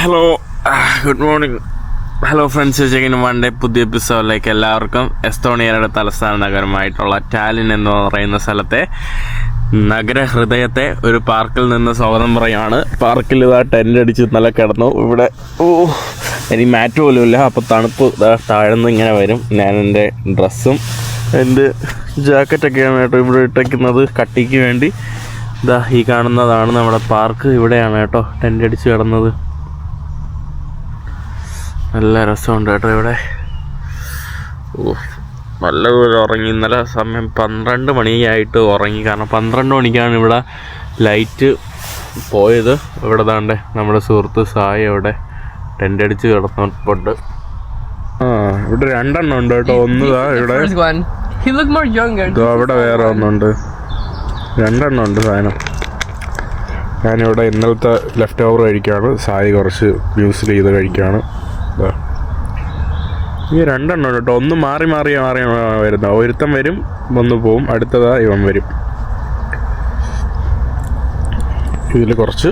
Hello good morning. Hello friends, ചെക്കിന് one day പുതിയ എപ്പിസോഡിലേക്ക് എല്ലാവർക്കും. എസ്തോണിയയുടെ തലസ്ഥാന നഗരമായിട്ടുള്ള ടാലിൻ എന്ന് പറയുന്ന സ്ഥലത്തെ നഗരഹൃദയത്തെ ഒരു പാർക്കിൽ നിന്ന് സ്വാഗതം പറയുകയാണ്. പാർക്കിൽ ഇതാ ടെൻ്റ് അടിച്ച് നല്ല കിടന്നു. ഇവിടെ ഇനി മാറ്റ് പോലും ഇല്ല. അപ്പോൾ തണുപ്പ് താഴ്ന്ന് ഇങ്ങനെ വരും. ഞാൻ എൻ്റെ ഡ്രസ്സും എൻ്റെ ജാക്കറ്റൊക്കെയാണ് കേട്ടോ ഇവിടെ ഇട്ടേക്കുന്നത് കട്ടിക്ക് വേണ്ടി. ഇതാ ഈ കാണുന്നതാണ് നമ്മുടെ പാർക്ക്. ഇവിടെയാണ് കേട്ടോ ടെൻ്റ് അടിച്ച് കിടന്നത്. നല്ല രസമുണ്ട് കേട്ടോ ഇവിടെ. നല്ലപോലെ ഉറങ്ങി. ഇന്നലെ സമയം 12 മണിയായിട്ട് ഉറങ്ങി. കാരണം 12 മണിക്കാണ് ഇവിടെ ലൈറ്റ് പോയത്. ഇവിടെ താണ്ടെ നമ്മുടെ സുഹൃത്ത് സായി അവിടെ ടെൻ്റ് അടിച്ച് കിടന്നിട്ടുണ്ട്. ഇവിടെ 2 എണ്ണം ഉണ്ട് കേട്ടോ. ഒന്ന് ഇവിടെ, അവിടെ വേറെ ഒന്നുണ്ട്. 2 എണ്ണം ഉണ്ട് സാധനം. ഞാനിവിടെ ഇന്നലത്തെ ലെഫ്റ്റ് ഓവർ കഴിക്കുകയാണ്. സായി കുറച്ച് യൂസ് ചെയ്ത് കഴിക്കുകയാണ്. ഈ 2 എണ്ണം ഉണ്ട് കേട്ടോ. ഒന്ന് മാറി വരുന്ന. ഒരുത്തം വരും, ഒന്ന് പോവും, അടുത്തതാ ഇവൻ വരും. ഇതിൽ കുറച്ച്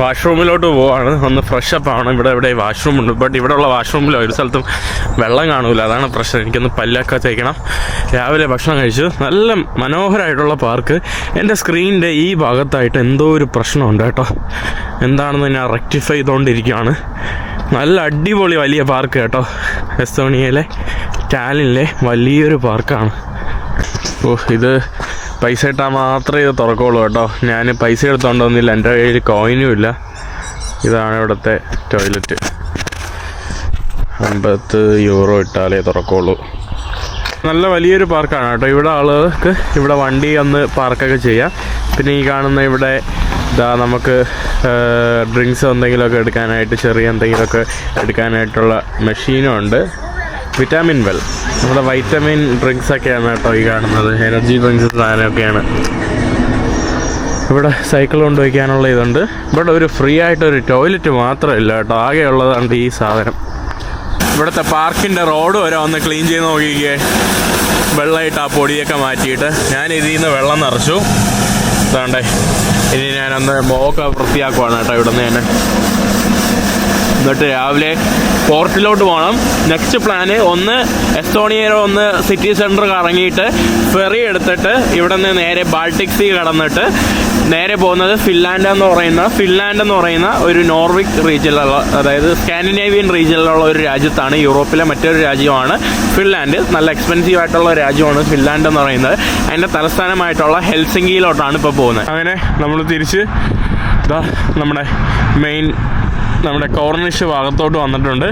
വാഷ്റൂമിലോട്ട് പോവാണ്. ഒന്ന് ഫ്രഷ് അപ്പ് ആണ്. ഇവിടെ വാഷ്റൂം ഉണ്ട്. ബട്ട് ഇവിടെ ഉള്ള വാഷ്റൂമിൽ ഒരു സ്ഥലത്തും വെള്ളം കാണൂല. അതാണ് പ്രശ്നം. എനിക്കൊന്ന് പല്ലൊക്കെ തേക്കണം. രാവിലെ ഭക്ഷണം കഴിച്ചു. നല്ല മനോഹരമായിട്ടുള്ള പാർക്ക്. എൻ്റെ സ്ക്രീനിൻ്റെ ഈ ഭാഗത്തായിട്ട് എന്തോ ഒരു പ്രശ്നമുണ്ട് കേട്ടോ. എന്താണെന്ന് ഞാൻ റെക്ടിഫൈ ചെയ്തുകൊണ്ടിരിക്കുകയാണ്. നല്ല അടിപൊളി വലിയ പാർക്ക് കേട്ടോ. എസ്തോണിയയിലെ ടാലിനിലെ വലിയൊരു പാർക്കാണ്. ഇത് പൈസ ഇട്ടാൽ മാത്രമേ ഇത് തുറക്കുള്ളൂ കേട്ടോ. ഞാൻ പൈസ എടുത്തോണ്ടൊന്നുമില്ല. എൻ്റെ കയ്യിൽ കോയിനും ഇല്ല. ഇതാണ് ഇവിടുത്തെ ടോയ്ലറ്റ്. 50 യൂറോ ഇട്ടാലേ തുറക്കുള്ളൂ. നല്ല വലിയൊരു പാർക്കാണ് കേട്ടോ. ഇവിടെ ആളുകൾക്ക് ഇവിടെ വണ്ടി ഒന്ന് പാർക്കൊക്കെ ചെയ്യാം. പിന്നെ ഈ കാണുന്ന ഇവിടെ നമുക്ക് ഡ്രിങ്ക്സ് എന്തെങ്കിലുമൊക്കെ എടുക്കാനായിട്ട്, ചെറിയ എന്തെങ്കിലുമൊക്കെ എടുക്കാനായിട്ടുള്ള മെഷീനും ഉണ്ട്. വിറ്റാമിൻ വെൽ, നമ്മുടെ വൈറ്റമിൻ ഡ്രിങ്ക്സ് ഒക്കെയാണ് കേട്ടോ ഈ കാണുന്നത്. എനർജി ഡ്രിങ്ക്സ് സാധനമൊക്കെയാണ്. ഇവിടെ സൈക്കിൾ കൊണ്ടുവയ്ക്കാനുള്ള ഇതുണ്ട്. ഇവിടെ ഒരു ഫ്രീ ആയിട്ടൊരു ടോയ്ലറ്റ് മാത്രമില്ല കേട്ടോ. ആകെ ഉള്ളതാണ് ഈ സാധനം. ഇവിടുത്തെ പാർക്കിൻ്റെ റോഡ് വരെ ഒന്ന് ക്ലീൻ ചെയ്ത് നോക്കിക്കേ. വെള്ളമായിട്ട് ആ പൊടിയൊക്കെ മാറ്റിയിട്ട് ഞാൻ ഇതിൽ നിന്ന് വെള്ളം നിറച്ചു. ഇതാണ്ടേ, ഇനി ഞാനൊന്ന് മോക്കെ വൃത്തിയാക്കുവാണ് കേട്ടോ ഇവിടുന്ന് തന്നെ. എന്നിട്ട് രാവിലെ പോർട്ടിലോട്ട് പോകണം. നെക്സ്റ്റ് പ്ലാന് ഒന്ന് എസ്തോണിയയിലെ ഒന്ന് സിറ്റി സെൻറ്റർ കറങ്ങിയിട്ട് ഫെറി എടുത്തിട്ട് ഇവിടെ നിന്ന് നേരെ ബാൾട്ടിക് സീ കടന്നിട്ട് നേരെ പോകുന്നത് ഫിൻലാൻഡ് എന്ന് പറയുന്ന ഒരു നോർവിക് റീജിയനിലുള്ള, അതായത് സ്കാൻഡിനേവിയൻ റീജിയനിലുള്ള ഒരു രാജ്യത്താണ്. യൂറോപ്പിലെ മറ്റൊരു രാജ്യമാണ് ഫിൻലാൻഡ്. നല്ല എക്സ്പെൻസീവ് ആയിട്ടുള്ള രാജ്യമാണ് ഫിൻലാൻഡ് എന്ന് പറയുന്നത്. അതിൻ്റെ തലസ്ഥാനമായിട്ടുള്ള ഹെൽസിങ്കിയിലോട്ടാണ് ഇപ്പോൾ പോകുന്നത്. അങ്ങനെ നമ്മൾ തിരിച്ച് നമ്മുടെ കോർണിഷ് ഭാഗത്തോട്ട് വന്നിട്ടുണ്ട്.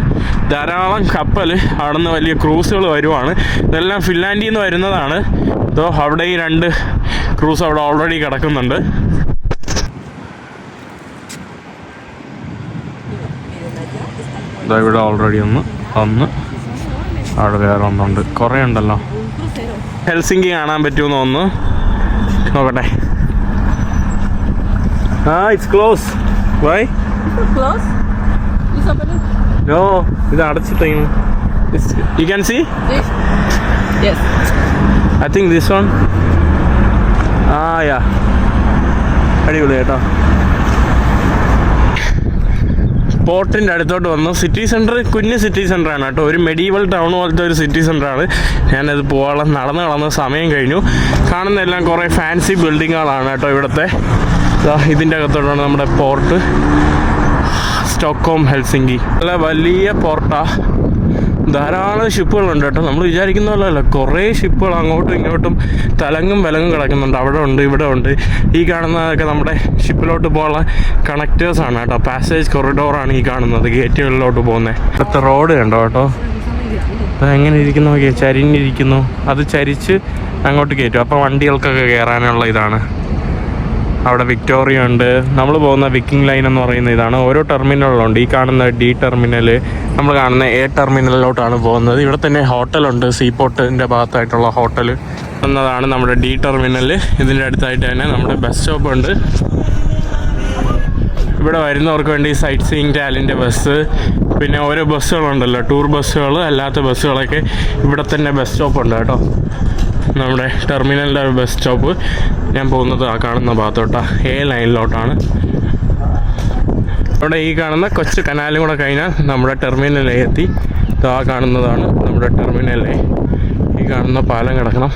ധാരാളം കപ്പൽ അവിടെ നിന്ന് വലിയ ക്രൂസുകൾ വരുവാണ്. ഇതെല്ലാം ഫിൻലാൻഡിൽ നിന്ന് വരുന്നതാണ്. അവിടെ ഈ 2 ക്രൂസ് അവിടെ ഓൾറെഡി കിടക്കുന്നുണ്ട്. ഇവിടെ ഓൾറെഡി ഒന്ന് അവിടെ വേറെ ഒന്നുണ്ട്. കുറേ ഉണ്ടല്ലോ. ഹെൽസിങ്കി കാണാൻ പറ്റുമെന്ന് തോന്നുന്നു. നോക്കട്ടെ. It's close. Why? Close? Is open? No, ഇത് അടച്ചിട്ടേക്കുന്നു. You can see? This? Yes. I think this one. Yeah. അടിപൊളി കേട്ടോ. പോർട്ടിൻ്റെ അടുത്തോട്ട് വന്നു. സിറ്റി സെൻറ്റർ കുഞ്ഞ് സിറ്റി സെൻറ്ററാണ് കേട്ടോ. ഒരു മെഡീവൽ ടൗൺ പോലത്തെ ഒരു സിറ്റി സെൻറ്ററാണ്. ഞാനത് പോകാനുള്ള നടന്ന് സമയം കഴിഞ്ഞു. കാണുന്നതെല്ലാം കുറേ ഫാൻസി ബിൽഡിങ്ങുകളാണ് കേട്ടോ ഇവിടുത്തെ. ഇതിൻ്റെ അകത്തോട്ടാണ് നമ്മുടെ പോർട്ട്. സ്റ്റോക്ക്ഹോം ഹെൽസിങ്കി നല്ല വലിയ പോർട്ടാണ്. ധാരാളം ഷിപ്പുകളുണ്ട് കേട്ടോ. നമ്മൾ വിചാരിക്കുന്ന പോലെയല്ല. കുറേ ഷിപ്പുകൾ അങ്ങോട്ടും ഇങ്ങോട്ടും തലങ്ങും വിലങ്ങും കിടക്കുന്നുണ്ട്. അവിടെ ഉണ്ട്, ഇവിടെ ഉണ്ട്. ഈ കാണുന്നതൊക്കെ നമ്മുടെ ഷിപ്പിലോട്ട് പോകാനുള്ള കണക്റ്റേഴ്സാണ് കേട്ടോ. പാസേജ് കൊറിഡോറാണ് ഈ കാണുന്നത്, ഗേറ്റുകളിലോട്ട് പോകുന്നത്. ഇപ്പോഴത്തെ റോഡ് കണ്ടോ കേട്ടോ. എങ്ങനെ ഇരിക്കുന്നു നോക്കിയാൽ, ചരിഞ്ഞിരിക്കുന്നു. അത് ചരിച്ച് അങ്ങോട്ട് കയറ്റും. അപ്പോൾ വണ്ടികൾക്കൊക്കെ കയറാനുള്ള ഇതാണ്. അവിടെ വിക്ടോറിയ ഉണ്ട്. നമ്മൾ പോകുന്ന വിക്കിംഗ് ലൈൻ എന്ന് പറയുന്ന ഇതാണ്. ഓരോ ടെർമിനലുണ്ട്. ഈ കാണുന്ന D ടെർമിനൽ, നമ്മൾ കാണുന്ന A ടെർമിനലിലോട്ടാണ് പോകുന്നത്. ഇവിടെ തന്നെ ഹോട്ടലുണ്ട്. സീപോർട്ടിൻ്റെ ഭാഗത്തായിട്ടുള്ള ഹോട്ടൽ എന്നതാണ് നമ്മുടെ D ടെർമിനൽ. ഇതിൻ്റെ അടുത്തായിട്ട് തന്നെ നമ്മുടെ ബസ് സ്റ്റോപ്പ് ഉണ്ട്. ഇവിടെ വരുന്നവർക്ക് വേണ്ടി സൈറ്റ് സീയിങ് ടാലിൻ്റെ ബസ്, പിന്നെ ഓരോ ബസ്സുകളുണ്ടല്ലോ, ടൂർ ബസ്സുകൾ, അല്ലാത്ത ബസ്സുകളൊക്കെ ഇവിടെ തന്നെ ബസ് സ്റ്റോപ്പ് ഉണ്ട് കേട്ടോ. നമ്മുടെ ടെർമിനലിൻ്റെ ബസ് സ്റ്റോപ്പ്. ഞാൻ പോകുന്നത് ആ കാണുന്ന ഭാഗത്തോട്ടാണ്, A ലൈനിലോട്ടാണ്. അവിടെ ഈ കാണുന്ന കൊച്ചു കനാലും കൂടെ കഴിഞ്ഞാൽ നമ്മുടെ ടെർമിനലിൽ എത്തി. ആ കാണുന്നതാണ് നമ്മുടെ ടെർമിനൽ A. ഈ കാണുന്ന പാലം കിടക്കണം.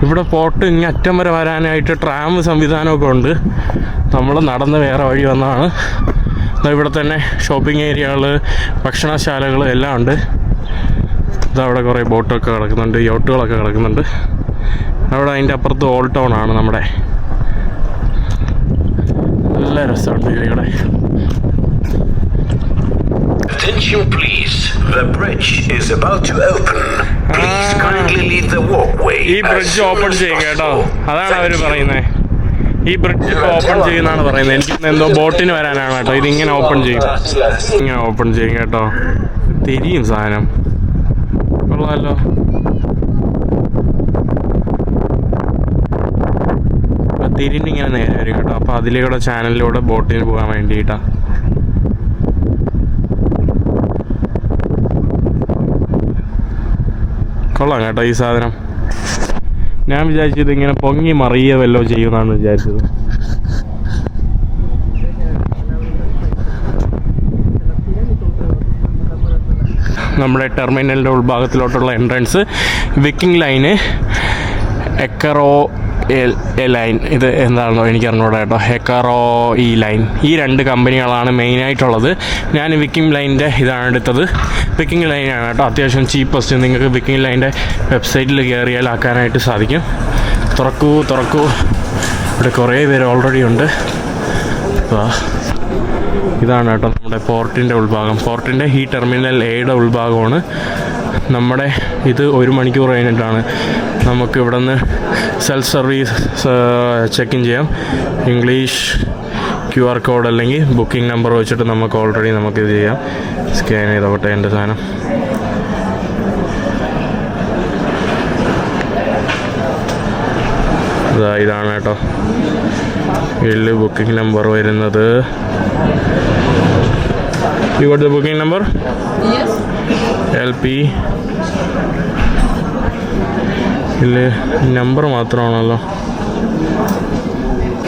ഇവിടെ പോർട്ട് ഇങ്ങനെ അറ്റം വരെ വരാനായിട്ട് ട്രാം സംവിധാനമൊക്കെ ഉണ്ട്. നമ്മൾ നടന്ന് വേറെ വഴി വന്നതാണ്. ഇവിടെ തന്നെ ഷോപ്പിംഗ് ഏരിയകൾ, ഭക്ഷണശാലകൾ എല്ലാം ഉണ്ട്. ഇതവിടെ കുറേ ബോട്ടൊക്കെ കിടക്കുന്നുണ്ട്, യോട്ടുകളൊക്കെ കിടക്കുന്നുണ്ട്. അവിടെ അതിൻ്റെ അപ്പുറത്ത് ഓൾഡ് ടൗൺ ആണ് നമ്മുടെ. നല്ല രസമുണ്ട് ഇവിടെ. Attention please, the bridge is about to open. Please kindly leave the walkway. ഈ ബ്രിഡ്ജ് ഓപ്പൺ ചെയ്യും കേട്ടോ, അതാണ് അവർ പറയുന്നത്. ഈ ബ്രിഡ്ജ് ഇപ്പോൾ ഓപ്പൺ ചെയ്യുന്നതാണ് പറയുന്നത്. എനിക്ക് എന്തോ ബോട്ടിന് വരാനാണ് കേട്ടോ. ഇതിങ്ങനെ ഓപ്പൺ ചെയ്യും, ഇങ്ങനെ ഓപ്പൺ ചെയ്യും കേട്ടോ. തിരിയും സാധനം, കൊള്ളാമല്ലോ. തിരിഞ്ഞിങ്ങനെ നേരെ വരും കേട്ടോ. അപ്പോൾ അതിലൂടെ ചാനലിലൂടെ ബോട്ടിന് പോകാൻ വേണ്ടിയിട്ടാണ്. കൊള്ളാം കേട്ടോ ഈ സാധനം. ഞാൻ വിചാരിച്ചത് ഇങ്ങനെ പൊങ്ങി മറിയ വല്ലോ ചെയ്യുമെന്നാണ് വിചാരിച്ചത്. നമ്മുടെ ടെർമിനലിൻ്റെ ഉൾഭാഗത്തിലോട്ടുള്ള entrance. Viking line, Eckerö a line, ഇത് എന്താണെന്നോ എനിക്ക് അറിഞ്ഞൂടാ കേട്ടോ. എക്കറോ ഈ ലൈൻ, ഈ രണ്ട് കമ്പനികളാണ് മെയിനായിട്ടുള്ളത്. ഞാൻ വിക്കിംഗ് ലൈനിൻ്റെ ഇതാണ് എടുത്തത്. വിക്കിംഗ് ലൈനാണ് കേട്ടോ അത്യാവശ്യം ചീപ്പസ്റ്റ്. നിങ്ങൾക്ക് വിക്കിംഗ് ലൈനിൻ്റെ വെബ്സൈറ്റിൽ കയറിയാൽ ആക്കാനായിട്ട് സാധിക്കും. തുറക്കൂ. ഇവിടെ കുറേ പേര് ഓൾറെഡി ഉണ്ട്. ഇതാണ് കേട്ടോ നമ്മുടെ പോർട്ടിൻ്റെ ഉൾഭാഗം. പോർട്ടിൻ്റെ ഈ ടെർമിനൽ എയുടെ ഉൾഭാഗമാണ്. നമ്മുടെ ഇത് 1 മണിക്കൂർ കഴിഞ്ഞിട്ടാണ് നമുക്ക് ഇവിടെ നിന്ന് സെൽഫ് സർവീസ് ചെക്ക് ഇൻ ചെയ്യാം. ഇംഗ്ലീഷ് QR കോഡ് അല്ലെങ്കിൽ ബുക്കിംഗ് നമ്പർ വെച്ചിട്ട് നമുക്ക് ഓൾറെഡി നമുക്കിത് ചെയ്യാം. സ്കാൻ ചെയ്തോട്ടെ എൻ്റെ സാധനം. ഇതാണ് കേട്ടോ ഇതിൽ ബുക്കിംഗ് നമ്പർ വരുന്നത്. You got the booking number? Yes. LP. ഇതിൽ number മാത്രമാണല്ലോ.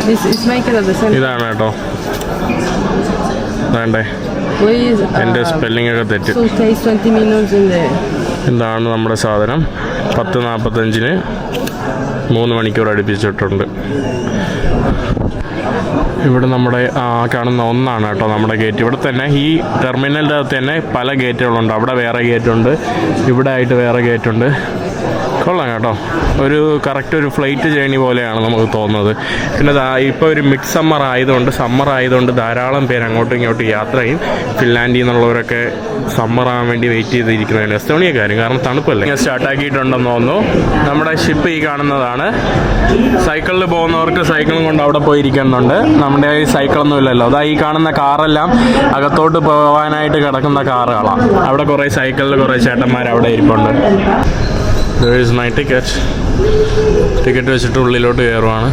This is Michael at the center. ഇതാണ് കേട്ടോ. വേണ്ടേ, Please. എൻ്റെ സ്പെല്ലിംഗ് ഒക്കെ തെറ്റ്. So it takes 20 minutes in there. ഇതാണ് നമ്മുടെ സാധനം. 10:45 3 മണിക്കൂർ അടുപ്പിച്ചിട്ടുണ്ട്. ഇവിടെ നമ്മുടെ കാണുന്ന ഒന്നാണ് കേട്ടോ നമ്മുടെ ഗേറ്റ്. ഇവിടെ തന്നെ ഈ ടെർമിനലിൻ്റെ അകത്ത് തന്നെ പല ഗേറ്റുകളുണ്ട്. അവിടെ വേറെ ഗേറ്റുണ്ട്, ഇവിടെ ആയിട്ട് വേറെ ഗേറ്റുണ്ട്. കൊള്ളാം കേട്ടോ. ഒരു കറക്റ്റ് ഒരു ഫ്ലൈറ്റ് ജേണി പോലെയാണ് നമുക്ക് തോന്നുന്നത്. പിന്നെ ഇപ്പോൾ ഒരു മിക്സ് സമ്മർ ആയതുകൊണ്ട് ധാരാളം പേര് അങ്ങോട്ടും ഇങ്ങോട്ടും യാത്ര ചെയ്യും. ഫിൻലാൻഡിൽ നിന്നുള്ളവരൊക്കെ സമ്മർ ആകാൻ വേണ്ടി വെയിറ്റ് ചെയ്തിരിക്കുന്നതിന് എസ്തോണിയക്കാരും, കാരണം തണുപ്പല്ലേ. സ്റ്റാർട്ടാക്കിയിട്ടുണ്ടെന്ന് തോന്നുന്നു. നമ്മുടെ ഷിപ്പ് ഈ കാണുന്നതാണ്. സൈക്കിളിൽ പോകുന്നവർക്ക് സൈക്കിളും കൊണ്ട് അവിടെ പോയിരിക്കുന്നുണ്ട്. നമ്മുടെ ഈ സൈക്കിളൊന്നും ഇല്ലല്ലോ. അതാ ഈ കാണുന്ന കാറെല്ലാം അകത്തോട്ട് പോകാനായിട്ട് കിടക്കുന്ന കാറുകളാണ്. അവിടെ കുറേ സൈക്കിളിൽ കുറേ ചേട്ടന്മാർ അവിടെ ഇരിപ്പുണ്ട്. There is my ticket. Ticket വെച്ചിട്ട് ഉള്ളിലോട്ട് കയറുവാണ്.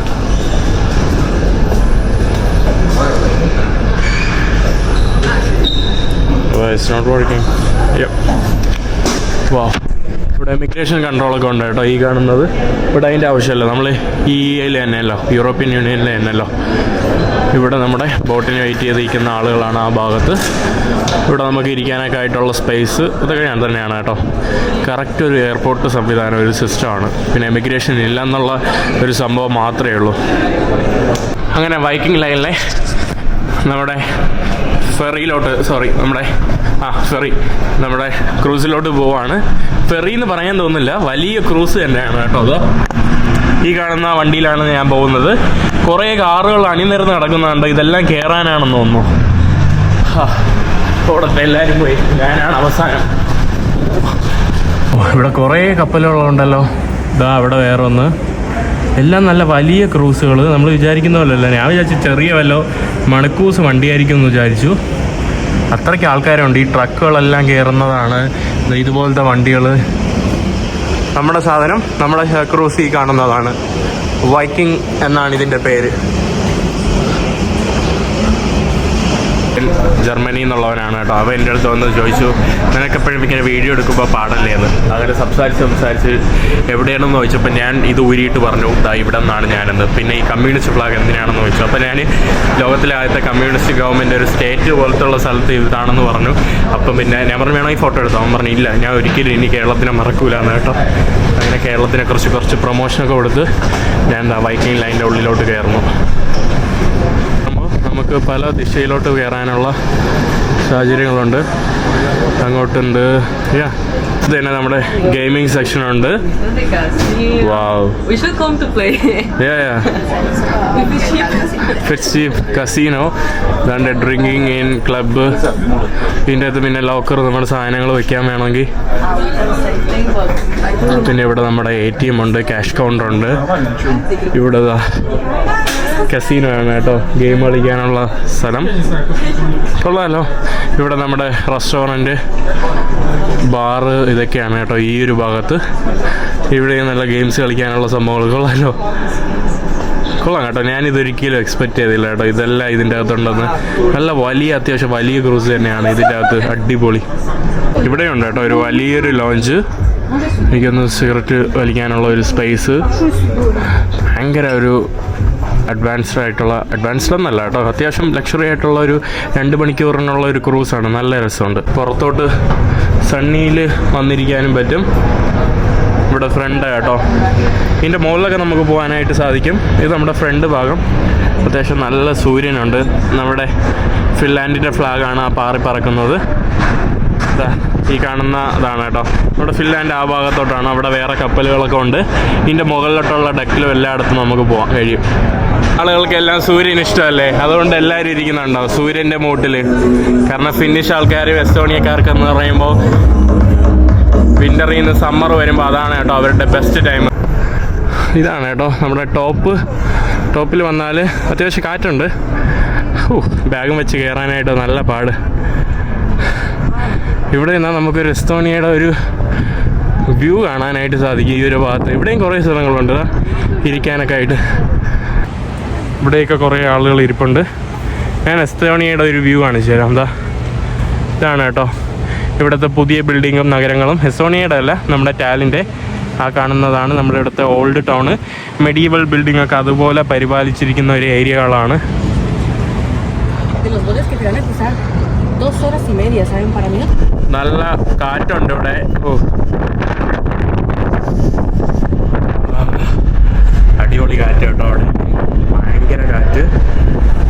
It's not working. Yep. Wow. ഇവിടെ എമിഗ്രേഷൻ കൺട്രോളൊക്കെ ഉണ്ട് കേട്ടോ. ഈ കാണുന്നത് ഇവിടെ അതിൻ്റെ ആവശ്യമില്ല. നമ്മൾ EEAയിൽ തന്നെയല്ലോ, യൂറോപ്യൻ യൂണിയനിൽ തന്നെയല്ലോ. ഇവിടെ നമ്മുടെ ബോട്ടിന് വെയിറ്റ് ചെയ്തിരിക്കുന്ന ആളുകളാണ് ആ ഭാഗത്ത്. ഇവിടെ നമുക്ക് ഇരിക്കാനൊക്കെ ആയിട്ടുള്ള സ്പേസ് ഇതൊക്കെ ഞാൻ തന്നെയാണ് കേട്ടോ. കറക്റ്റ് ഒരു എയർപോർട്ട് സംവിധാനം, ഒരു സിസ്റ്റമാണ്. പിന്നെ എമിഗ്രേഷൻ ഇല്ല എന്നുള്ള ഒരു സംഭവം മാത്രമേ ഉള്ളൂ. അങ്ങനെ വൈക്കിംഗ് ലൈനിലെ നമ്മുടെ നമ്മുടെ ക്രൂസിലോട്ട് പോവാണ്. ഫെറി എന്ന് പറയാൻ തോന്നുന്നില്ല, വലിയ ക്രൂസ് തന്നെയാണ് കേട്ടോ അത്. ഈ കാണുന്ന വണ്ടിയിലാണ് ഞാൻ പോകുന്നത്. കുറേ കാറുകൾ അണിനിരന്ന് കിടക്കുന്നുണ്ട്. ഇതെല്ലാം കയറാനാണെന്ന് തോന്നുന്നു. ഓടത്തെ എല്ലാവരും പോയി, ഞാനാണ് അവസാനം. ഇവിടെ കുറേ കപ്പലുകളുണ്ടല്ലോ. ഇവിടെ വേറെ ഒന്ന്. എല്ലാം നല്ല വലിയ ക്രൂസുകൾ. നമ്മൾ വിചാരിക്കുന്ന പോലെയല്ല. ഞാൻ വിചാരിച്ചു ചെറിയ വല്ലോ മണിക്കൂസ് വണ്ടിയായിരിക്കും എന്ന് വിചാരിച്ചു. അത്രയ്ക്ക് ആൾക്കാരുണ്ട്. ഈ ട്രക്കുകളെല്ലാം കയറുന്നതാണ്. ഇതുപോലത്തെ വണ്ടികൾ. നമ്മുടെ സാധനം നമ്മുടെ ക്രൂസ് ഈ കാണുന്നതാണ്. വൈക്കിംഗ് എന്നാണ് ഇതിൻ്റെ പേര്. ജർമ്മനി എന്നുള്ളവനാണ് കേട്ടോ. അവൻ എൻ്റെ അടുത്ത് വന്ന് ചോദിച്ചു, നിനക്കെപ്പോഴും ഇങ്ങനെ വീഡിയോ എടുക്കുമ്പോൾ പാടല്ലേ എന്ന്. അങ്ങനെ സംസാരിച്ച് എവിടെയാണെന്ന് ചോദിച്ചപ്പോൾ ഞാൻ ഇത് ഊരിയിട്ട് പറഞ്ഞു, ഇതാ ഇവിടെ നിന്നാണ് ഞാനെന്ന്. പിന്നെ ഈ കമ്മ്യൂണിസ്റ്റ് ഫ്ലാഗ് എന്തിനാണെന്ന് ചോദിച്ചു. അപ്പോൾ ഞാൻ ലോകത്തിലെ ആദ്യത്തെ കമ്മ്യൂണിസ്റ്റ് ഗവൺമെൻറ് ഒരു സ്റ്റേറ്റ് പോലത്തുള്ള സ്ഥലത്ത് ഇതാണെന്ന് പറഞ്ഞു. അപ്പം പിന്നെ ഞാൻ പറഞ്ഞു, വേണോ ഈ ഫോട്ടോ എടുത്തോ? അവൻ പറഞ്ഞു, ഇല്ല, ഞാൻ ഒരിക്കലും ഇനി കേരളത്തിനെ മറക്കൂലെന്ന് കേട്ടോ. അങ്ങനെ കേരളത്തിനെ കുറിച്ച് കുറച്ച് പ്രൊമോഷനൊക്കെ കൊടുത്ത് ഞാൻ എന്താ വൈക്കിംഗ് ലൈനിൻ്റെ ഉള്ളിലോട്ട് കയറുന്നു. നമുക്ക് പല ദിശയിലോട്ട് കയറാനുള്ള സാഹചര്യങ്ങളുണ്ട്. അങ്ങോട്ടുണ്ട്, ഇത് തന്നെ നമ്മുടെ ഗെയിമിംഗ് സെക്ഷനുണ്ട്. Wow, We should come to play. Casino, ദാണ്ട് ഡ്രിങ്കിങ് ഇൻ ക്ലബ്ബ്. ഇതിൻ്റെ അകത്ത് പിന്നെ ലോക്കർ നമ്മുടെ സാധനങ്ങൾ വെക്കാൻ വേണമെങ്കിൽ. പിന്നെ ഇവിടെ നമ്മുടെ ATM ഉണ്ട്, ക്യാഷ് കൗണ്ടർ ഉണ്ട്. ഇവിടെ കസീനോ ആണ് കേട്ടോ, ഗെയിം കളിക്കാനുള്ള സ്ഥലം. കൊള്ളാമല്ലോ. ഇവിടെ നമ്മുടെ റെസ്റ്റോറൻറ്റ്, ബാറ് ഇതൊക്കെയാണ് കേട്ടോ ഈ ഒരു ഭാഗത്ത്. ഇവിടെ നല്ല ഗെയിംസ് കളിക്കാനുള്ള സംഭവങ്ങൾ. കൊള്ളാമല്ലോ, കൊള്ളാം കേട്ടോ. ഞാനിതൊരിക്കലും എക്സ്പെക്റ്റ് ചെയ്തില്ല കേട്ടോ, ഇതെല്ലാം ഇതിൻ്റെ അകത്തുണ്ടെന്ന്. നല്ല അത്യാവശ്യം വലിയ ക്രൂസ് തന്നെയാണ് ഇതിൻ്റെ അകത്ത്. അടിപൊളി. ഇവിടെയുണ്ട് കേട്ടോ ഒരു വലിയൊരു ലോഞ്ച്. എനിക്കൊന്ന് സിഗരറ്റ് വലിക്കാനുള്ള ഒരു സ്പേസ്. ഭയങ്കര ഒരു അഡ്വാൻസ്ഡ് എന്നല്ല കേട്ടോ, അത്യാവശ്യം ലക്ഷറി ആയിട്ടുള്ള ഒരു 2 മണിക്കൂറിനുള്ള ഒരു ക്രൂസാണ്. നല്ല രസമുണ്ട്. പുറത്തോട്ട് സണ്ണിയിൽ വന്നിരിക്കാനും പറ്റും. ഇവിടെ ഫ്രണ്ട് കേട്ടോ, ഇതിൻ്റെ മുകളിലൊക്കെ നമുക്ക് പോകാനായിട്ട് സാധിക്കും. ഇത് നമ്മുടെ ഫ്രണ്ട് ഭാഗം. അത്യാവശ്യം നല്ല സൂര്യനുണ്ട്. നമ്മുടെ ഫിൻലാൻഡിൻ്റെ ഫ്ലാഗാണ് ആ പാറി പറക്കുന്നത്. ഈ കാണുന്ന ഇതാണ് കേട്ടോ നമ്മുടെ ഫിൻലാൻഡ്. ആ ഭാഗത്തോട്ടാണ്. അവിടെ വേറെ കപ്പലുകളൊക്കെ ഉണ്ട്. ഇതിൻ്റെ മുകളിലോട്ടുള്ള ഡെക്കിലും എല്ലായിടത്തും നമുക്ക് പോകാൻ കഴിയും. ആളുകൾക്കെല്ലാം സൂര്യൻ ഇഷ്ടമല്ലേ, അതുകൊണ്ട് എല്ലാവരും ഇരിക്കുന്നുണ്ടാവും സൂര്യൻ്റെ മൂട്ടിൽ. കാരണം ഫിന്നിഷ് ആൾക്കാർ, എസ്റ്റോണിയക്കാർക്കെന്ന് പറയുമ്പോൾ വിൻ്ററിൽ നിന്ന് സമ്മർ വരുമ്പോൾ അതാണ് കേട്ടോ അവരുടെ ബെസ്റ്റ് ടൈം. ഇതാണ് കേട്ടോ നമ്മുടെ ടോപ്പിൽ വന്നാൽ അത്യാവശ്യം കാറ്റുണ്ട്. ബാഗും വെച്ച് കയറാനായിട്ട് നല്ല പാട്. ഇവിടെ നിന്നാൽ നമുക്കൊരു എസ്റ്റോണിയയുടെ ഒരു വ്യൂ കാണാനായിട്ട് സാധിക്കും. ഈ ഒരു ഭാഗത്ത് ഇവിടെയും കുറേ സ്ഥലങ്ങളുണ്ട് ഇരിക്കാനൊക്കെ ആയിട്ട്. ഇവിടെയൊക്കെ കുറേ ആളുകൾ ഇരിപ്പുണ്ട്. ഞാൻ എസ്റ്റോണിയയുടെ ഒരു വ്യൂ കാണിച്ചു തരാം. ഇതാണ് കേട്ടോ ഇവിടുത്തെ പുതിയ ബിൽഡിങ്ങും നഗരങ്ങളും. എസ്റ്റോണിയയുടെ അല്ല, നമ്മുടെ ടാലിൻ്റെ ആ കാണുന്നതാണ് നമ്മുടെ ഇവിടുത്തെ ഓൾഡ് ടൗണ്. മെഡീവൽ ബിൽഡിങ്ങൊക്കെ അതുപോലെ പരിപാലിച്ചിരിക്കുന്ന ഒരു ഏരിയകളാണ്. നല്ല കാറ്റുണ്ട് ഇവിടെ. അടിപൊളി കാറ്റ് കേട്ടോ അവിടെ, ഭയങ്കര കാറ്റ്.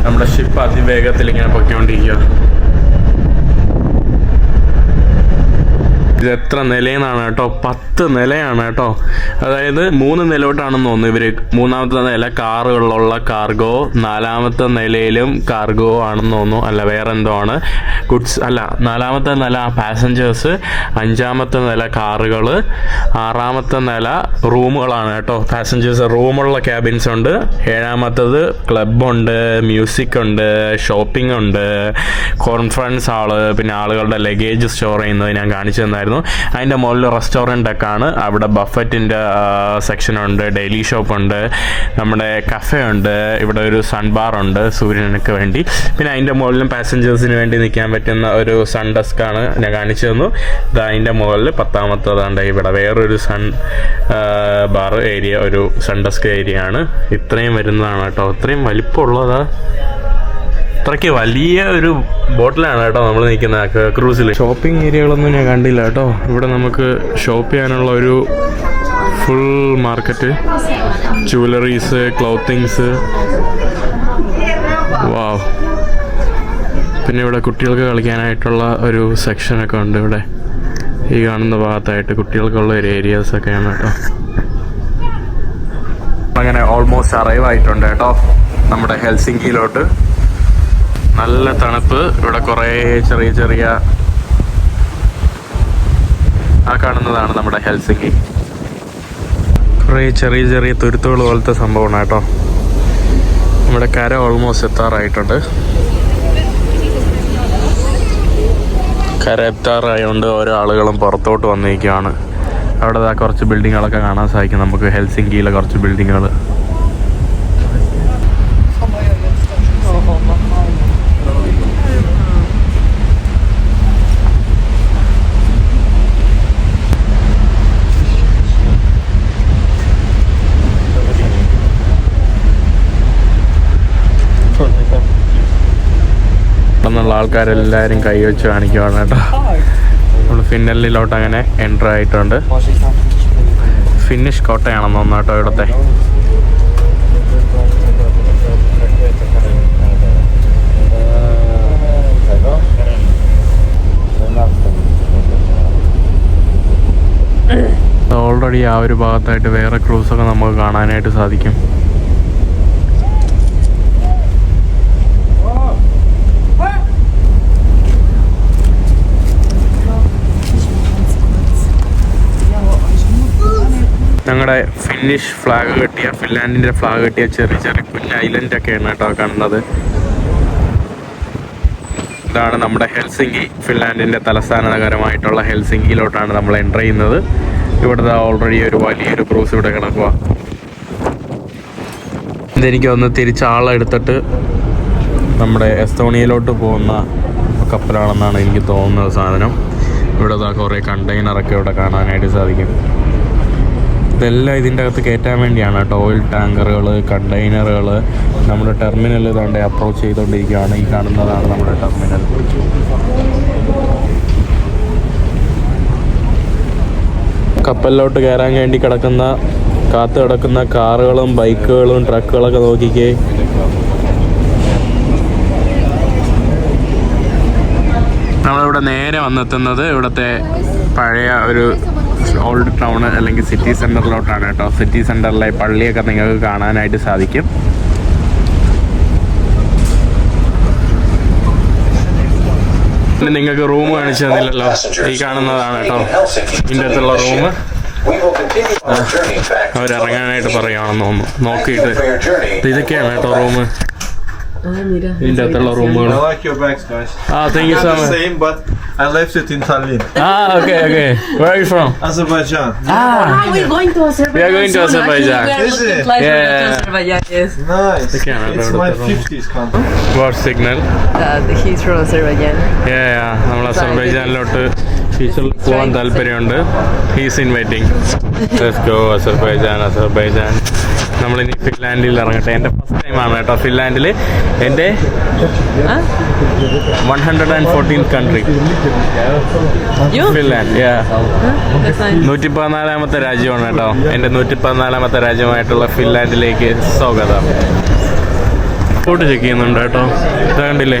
നമ്മുടെ ഷിപ്പ് അതിവേഗത്തിൽ ഇങ്ങനെ പൊയ്ക്കൊണ്ടിരിക്കുക. ഇത് എത്ര നിലയെന്നാണ് കേട്ടോ, 10 നിലയാണ് കേട്ടോ. അതായത് 3 നിലയോട്ടാണെന്ന് തോന്നുന്നു ഇവർ. 3ാമത്തെ നില കാറുകളിലുള്ള കാർഗോ, 4ാമത്തെ നിലയിലും കാർഗോ ആണെന്ന് തോന്നുന്നു. അല്ല, വേറെ എന്തോ ആണ്, ഗുഡ്സ് അല്ല. 4ാമത്തെ നില പാസഞ്ചേഴ്സ്, 5ാമത്തെ നില കാറുകൾ, 6ാമത്തെ നില റൂമുകളാണ് കേട്ടോ. പാസഞ്ചേഴ്സ് റൂമുള്ള ക്യാബിൻസ് ഉണ്ട്. 7ാമത്തത് ക്ലബുണ്ട്, മ്യൂസിക് ഉണ്ട്, ഷോപ്പിംഗ് ഉണ്ട്, കോൺഫറൻസ് ഹാള്, പിന്നെ ആളുകളുടെ ലഗേജ് സ്റ്റോർ ചെയ്യുന്നത് ഞാൻ കാണിച്ചു തന്നായിരുന്നു. അതിൻ്റെ മുകളിൽ റെസ്റ്റോറൻ്റ് ഒക്കെ ആണ്. അവിടെ ബഫറ്റിൻ്റെ സെക്ഷനുണ്ട്, ഡെയിലി ഷോപ്പുണ്ട്, നമ്മുടെ കഫേ ഉണ്ട്, ഇവിടെ ഒരു സൺ ബാർ ഉണ്ട് സൂര്യനൊക്കെ വേണ്ടി. പിന്നെ അതിൻ്റെ മുകളിലും പാസഞ്ചേഴ്സിന് വേണ്ടി നിൽക്കാൻ പറ്റുന്ന ഒരു സൺ ഡെസ്ക് ആണ് ഞാൻ കാണിച്ചു തന്നു. അതിൻ്റെ മുകളിൽ 10ാമത്തതാണ്ട് ഇവിടെ വേറൊരു സൺ ബാർ ഏരിയ, ഒരു സൺ ഡെസ്ക് ഏരിയ ആണ്. ഇത്രയും വരുന്നതാണ് കേട്ടോ. ഇത്രയും വലിപ്പമുള്ളതാ. അത്രയ്ക്ക് വലിയ ഒരു ബോട്ടിലാണ് കേട്ടോ നമ്മൾ നിൽക്കുന്ന ക്രൂസിൽ. ഷോപ്പിംഗ് ഏരിയകളൊന്നും ഞാൻ കണ്ടില്ല കേട്ടോ. ഇവിടെ നമുക്ക് ഷോപ്പ് ചെയ്യാനുള്ള ഒരു ഫുൾ മാർക്കറ്റ്, ജുവലറീസ്, ക്ലോത്തിങ്സ്. വാവ്. പിന്നെ ഇവിടെ കുട്ടികൾക്ക് കളിക്കാനായിട്ടുള്ള ഒരു സെക്ഷനൊക്കെ ഉണ്ട്. ഇവിടെ ഈ കാണുന്ന ഭാഗത്തായിട്ട് കുട്ടികൾക്കുള്ള ഒരു ഏരിയാസൊക്കെയാണ് കേട്ടോ. അങ്ങനെ ഓൾമോസ്റ്റ് അറൈവ് ആയിട്ടുണ്ട് കേട്ടോ നമ്മുടെ ഹെൽസിങ്കിയിലോട്ട്. നല്ല തണുപ്പ്. ഇവിടെ കുറേ ചെറിയ ആ കാണുന്നതാണ് നമ്മുടെ ഹെൽസിങ്കി. കുറേ ചെറിയ തുരുത്തുകൾ പോലത്തെ സംഭവമാണ് കേട്ടോ. നമ്മുടെ കര ഓൾമോസ്റ്റ് എത്താറായിട്ടുണ്ട്. കര എത്താറായതുകൊണ്ട് ഓരോ ആളുകളും പുറത്തോട്ട് വന്നിരിക്കുകയാണ്. അവിടെ കുറച്ച് ബിൽഡിങ്ങുകളൊക്കെ കാണാൻ സാധിക്കും നമുക്ക്. ഹെൽസിങ്കിയിലെ കുറച്ച് ബിൽഡിങ്ങുകൾ. നിന്നുള്ള ആൾക്കാരെല്ലാവരും കൈവച്ച് കാണിക്കുവാണ് കേട്ടോ. നമ്മൾ ഫിന്നലിലോട്ട് അങ്ങനെ എൻ്റർ ആയിട്ടുണ്ട്. ഫിന്നിഷ് കോട്ടയാണെന്ന് തോന്നുന്നു കേട്ടോ ഇവിടുത്തെ. ഓൾറെഡി ആ ഒരു ഭാഗത്തായിട്ട് വേറെ ക്രൂസൊക്കെ നമുക്ക് കാണാനായിട്ട് സാധിക്കും. ഞങ്ങളുടെ ഫിന്നിഷ് ഫ്ലാഗ് കെട്ടിയ, ഫിൻലാൻഡിൻ്റെ ഫ്ലാഗ് കെട്ടിയ ചെറിയ ചെറിയ കുഞ്ഞ് ഐലൻഡൊക്കെയാണ് കേട്ടോ കാണുന്നത്. ഇതാണ് നമ്മുടെ ഹെൽസിങ്കി, ഫിൻലാൻഡിൻ്റെ തലസ്ഥാന നഗരമായിട്ടുള്ള ഹെൽസിങ്കിയിലോട്ടാണ് നമ്മൾ എൻ്റർ ചെയ്യുന്നത്. ഇവിടുത്തെ ഓൾറെഡി ഒരു വലിയൊരു ക്രൂസ് ഇവിടെ കിടക്കുക. ഇതെനിക്ക് ഒന്ന് തിരിച്ചാളെടുത്തിട്ട് നമ്മുടെ എസ്തോണിയയിലോട്ട് പോകുന്ന കപ്പലാണെന്നാണ് എനിക്ക് തോന്നുന്നത് സാധനം. ഇവിടെ കുറേ കണ്ടെയ്നറൊക്കെ ഇവിടെ കാണാനായിട്ട് സാധിക്കും. ഇതെല്ലാം ഇതിൻ്റെ അകത്ത് കയറ്റാൻ വേണ്ടിയാണ് കേട്ടോ. ഓയിൽ ടാങ്കറുകൾ, കണ്ടെയ്നറുകൾ. നമ്മുടെ ടെർമിനൽ ഇതാണ്ട് അപ്രോച്ച് ചെയ്തുകൊണ്ടിരിക്കുകയാണ്. ഈ കാണുന്നതാണ് നമ്മുടെ ടെർമിനൽ. കപ്പലിലോട്ട് കയറാൻ വേണ്ടി കാത്തു കിടക്കുന്ന കാറുകളും ബൈക്കുകളും ട്രക്കുകളൊക്കെ നോക്കിക്കേ. നമ്മളിവിടെ നേരെ വന്നെത്തുന്നത് ഇവിടുത്തെ പഴയ ഒരു ഓൾഡ് ടൗൺ അല്ലെങ്കിൽ സിറ്റി സെൻറ്ററിലോട്ടാണ് കേട്ടോ. സിറ്റി സെൻറ്ററിലെ പള്ളിയൊക്കെ നിങ്ങൾക്ക് കാണാനായിട്ട് സാധിക്കും. നിങ്ങൾക്ക് റൂം കാണിച്ചു തന്നില്ലല്ലോ. ഈ കാണുന്നതാണ് കേട്ടോ ഇതിൻ്റെ അടുത്തുള്ള റൂം. അവരിറങ്ങാനായിട്ട് പറയുകയാണെന്ന് തോന്നുന്നു. നോക്കിയിട്ട് ഇതൊക്കെയാണ് കേട്ടോ റൂം. ഇതിൻ്റെ അകത്തുള്ള റൂമുകൾ. Thank you so much. Same, but I left it in Tallinn. Okay. Where are you from? Azerbaijan. We're going to Azerbaijan. We are going to Azerbaijan. Is it? Azerbaijan, yes. Nice. Yeah, It's my 50s country. What signal? He's from Azerbaijan. നമ്മൾ അസർബൈജാനിലോട്ട് ഫീച്ചറിൽ പോകാൻ താല്പര്യമുണ്ട്. He's inviting. Let's go Azerbaijan. നമ്മളിനി ഫിൻലാൻഡിൽ ഇറങ്ങട്ടെ. എൻ്റെ first ടൈമാണ് കേട്ടോ ഫിൻലാൻഡിൽ. എൻ്റെ 114th country Finland. 114ാമത്തെ രാജ്യമാണ് കേട്ടോ. എൻ്റെ 114ാമത്തെ രാജ്യമായിട്ടുള്ള ഫിൻലാൻഡിലേക്ക് സ്വാഗതം. പാസ്പോർട്ട് ചെക്ക് ചെയ്യുന്നുണ്ട് കേട്ടോ. ഇത് കണ്ടില്ലേ,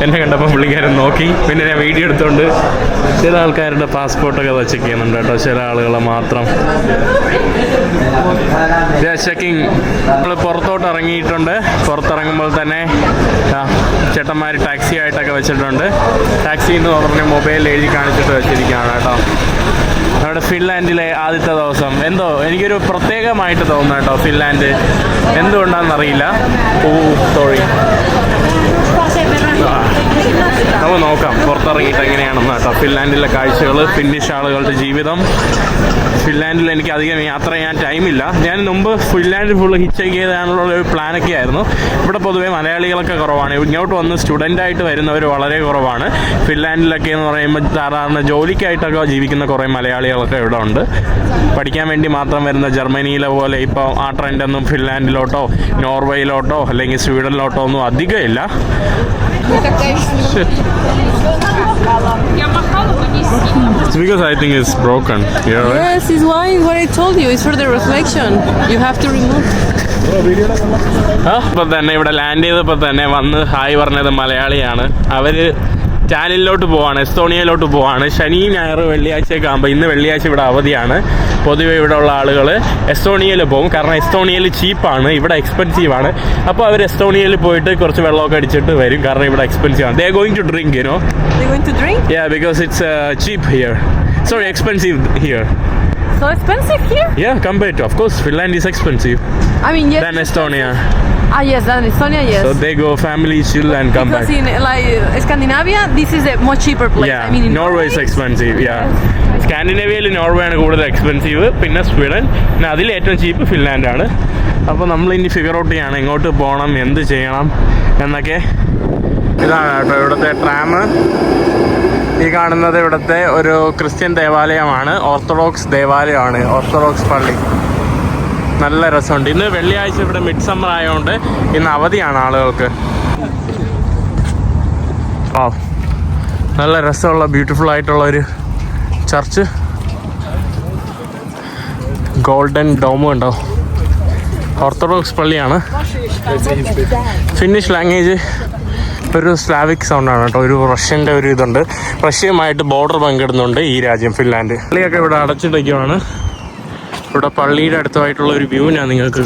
എന്നെ കണ്ടപ്പോൾ പുള്ളിക്കാരൻ നോക്കി. പിന്നെ ഞാൻ വീഡിയോ എടുത്തുകൊണ്ട് ചില ആൾക്കാരുടെ പാസ്പോർട്ടൊക്കെ ചെക്ക് ചെയ്യുന്നുണ്ട് കേട്ടോ. ചില ആളുകളെ മാത്രം ചെക്കിങ്. നമ്മൾ പുറത്തോട്ട് ഇറങ്ങിയിട്ടുണ്ട്. പുറത്തിറങ്ങുമ്പോൾ തന്നെ ചേട്ടന്മാർ ടാക്സി ആയിട്ടൊക്കെ വെച്ചിട്ടുണ്ട്. ടാക്സി എന്ന് പറഞ്ഞ് മൊബൈലിൽ എഴുതി കാണിച്ചിട്ട് വെച്ചിരിക്കുകയാണ് കേട്ടോ. നമ്മുടെ ഫിൻലാൻഡിലെ ആദ്യത്തെ ദിവസം എന്തോ എനിക്കൊരു പ്രത്യേകമായിട്ട് തോന്നുന്നു കേട്ടോ. ഫിൻലാൻഡ് എന്തുകൊണ്ടാണെന്നറിയില്ല. സോറി, നമുക്ക് നോക്കാം പുറത്തിറങ്ങിയിട്ട് എങ്ങനെയാണെന്ന് കേട്ടോ. ഫിൻലാൻഡിലെ കാഴ്ചകൾ, ഫിന്നിഷ് ആളുകളുടെ ജീവിതം. ഫിൻലാൻഡിൽ എനിക്ക് അധികം യാത്ര ചെയ്യാൻ ടൈമില്ല. ഞാൻ മുമ്പ് ഫിൻലാൻഡ് ഫുള്ള് ഹിച്ചൈക്ക് ചെയ്താനുള്ള ഒരു പ്ലാനൊക്കെ ആയിരുന്നു. ഇവിടെ പൊതുവേ മലയാളികളൊക്കെ കുറവാണ്. ഇങ്ങോട്ട് വന്ന് സ്റ്റുഡൻ്റായിട്ട് വരുന്നവർ വളരെ കുറവാണ്. ഫിൻലാൻഡിലൊക്കെ എന്ന് പറയുമ്പോൾ സാധാരണ ജോലിക്കായിട്ടൊക്കെ ജീവിക്കുന്ന കുറേ മലയാളികളൊക്കെ ഇവിടെ ഉണ്ട്. പഠിക്കാൻ വേണ്ടി മാത്രം വരുന്ന ജർമ്മനിയിലെ പോലെ ഇപ്പോൾ ആ ട്രെൻഡൊന്നും ഫിൻലാൻഡിലോട്ടോ നോർവേയിലോട്ടോ അല്ലെങ്കിൽ സ്വീഡനിലോട്ടോ ഒന്നും അധികം ഇല്ല. It's because I think it's broken. Yeah, right? Yes, it's why what I told you. It's for the reflection. You have to remove. ഇപ്പം തന്നെ ഇവിടെ ലാൻഡ് ചെയ്തപ്പോൾ തന്നെ വന്ന് ഹായ് പറഞ്ഞത് മലയാളിയാണ്. അവർ ചാനലിലോട്ട് പോവാണ്, എസ്തോണിയയിലോട്ട് പോവാണ്. ശനി ഞായർ വെള്ളിയാഴ്ചയൊക്കെ ആകുമ്പോൾ, ഇന്ന് വെള്ളിയാഴ്ച ഇവിടെ അവധിയാണ്. പൊതുവെ ഇവിടെ ഉള്ള ആളുകൾ എസ്തോണിയയിൽ പോകും. കാരണം എസ്തോണിയയിൽ ചീപ്പാണ്, ഇവിടെ എക്സ്പെൻസീവാണ്. അപ്പോൾ അവർ എസ്തോണിയയിൽ പോയിട്ട് കുറച്ച് വെള്ളമൊക്കെ അടിച്ചിട്ട് വരും. കാരണം ഇവിടെ എക്സ്പെൻസീവാണ്. They are going to drink, you know. They're going to drink? Yeah, because it's cheap here. Sorry, expensive here. So expensive here? Yeah, compared to, of course, Finland is expensive I mean, yes. than Estonia. Yes, than Estonia, yes. So they go family chill and come because back. in like Scandinavia, this is a much cheaper place. Yeah, I mean, in Norway is expensive. Yeah. സ്കാൻഡിനേവിയയിൽ Norway ആണ് കൂടുതൽ expensive, പിന്നെ Sweden, പിന്നെ അതിൽ ഏറ്റവും ചീപ്പ് ഫിൻലാൻഡാണ്. അപ്പോൾ നമ്മൾ ഇനി ഫിഗർ ഔട്ട് ചെയ്യണം എങ്ങോട്ട് പോകണം, എന്ത് ചെയ്യണം എന്നൊക്കെ. ഇതാണ് കേട്ടോ ഇവിടുത്തെ ട്രാം. ഈ കാണുന്നത് ഇവിടുത്തെ ഒരു ക്രിസ്ത്യൻ ദേവാലയമാണ്, ഓർത്തഡോക്സ് ദേവാലയമാണ്, ഓർത്തഡോക്സ് പള്ളി. നല്ല രസമുണ്ട്. ഇന്ന് വെള്ളിയാഴ്ച ഇവിടെ മിഡ് സമ്മർ ആയതുകൊണ്ട് ഇന്ന് അവധിയാണ് ആളുകൾക്ക്. ആ നല്ല രസമുള്ള ബ്യൂട്ടിഫുൾ ആയിട്ടുള്ള ഒരു ചർച്ച്. ഗോൾഡൻ ഡോമും ഉണ്ടോ. ഓർത്തഡോക്സ് പള്ളിയാണ്. ഫിന്നിഷ് ലാംഗ്വേജ് ഒരു സ്ലാവിക് സൗണ്ടാണ് കേട്ടോ. ഒരു റഷ്യൻ്റെ ഒരു ഇതുണ്ട്. റഷ്യയുമായിട്ട് ബോർഡർ പങ്കിടുന്നുണ്ട് ഈ രാജ്യം ഫിൻലാൻഡ്. പള്ളിയൊക്കെ ഇവിടെ അടച്ചിട്ടൊക്കെയാണ്. ഇവിടെ പള്ളിയുടെ അടുത്തായിട്ടുള്ള ഒരു വ്യൂ ഞാൻ നിങ്ങൾക്ക്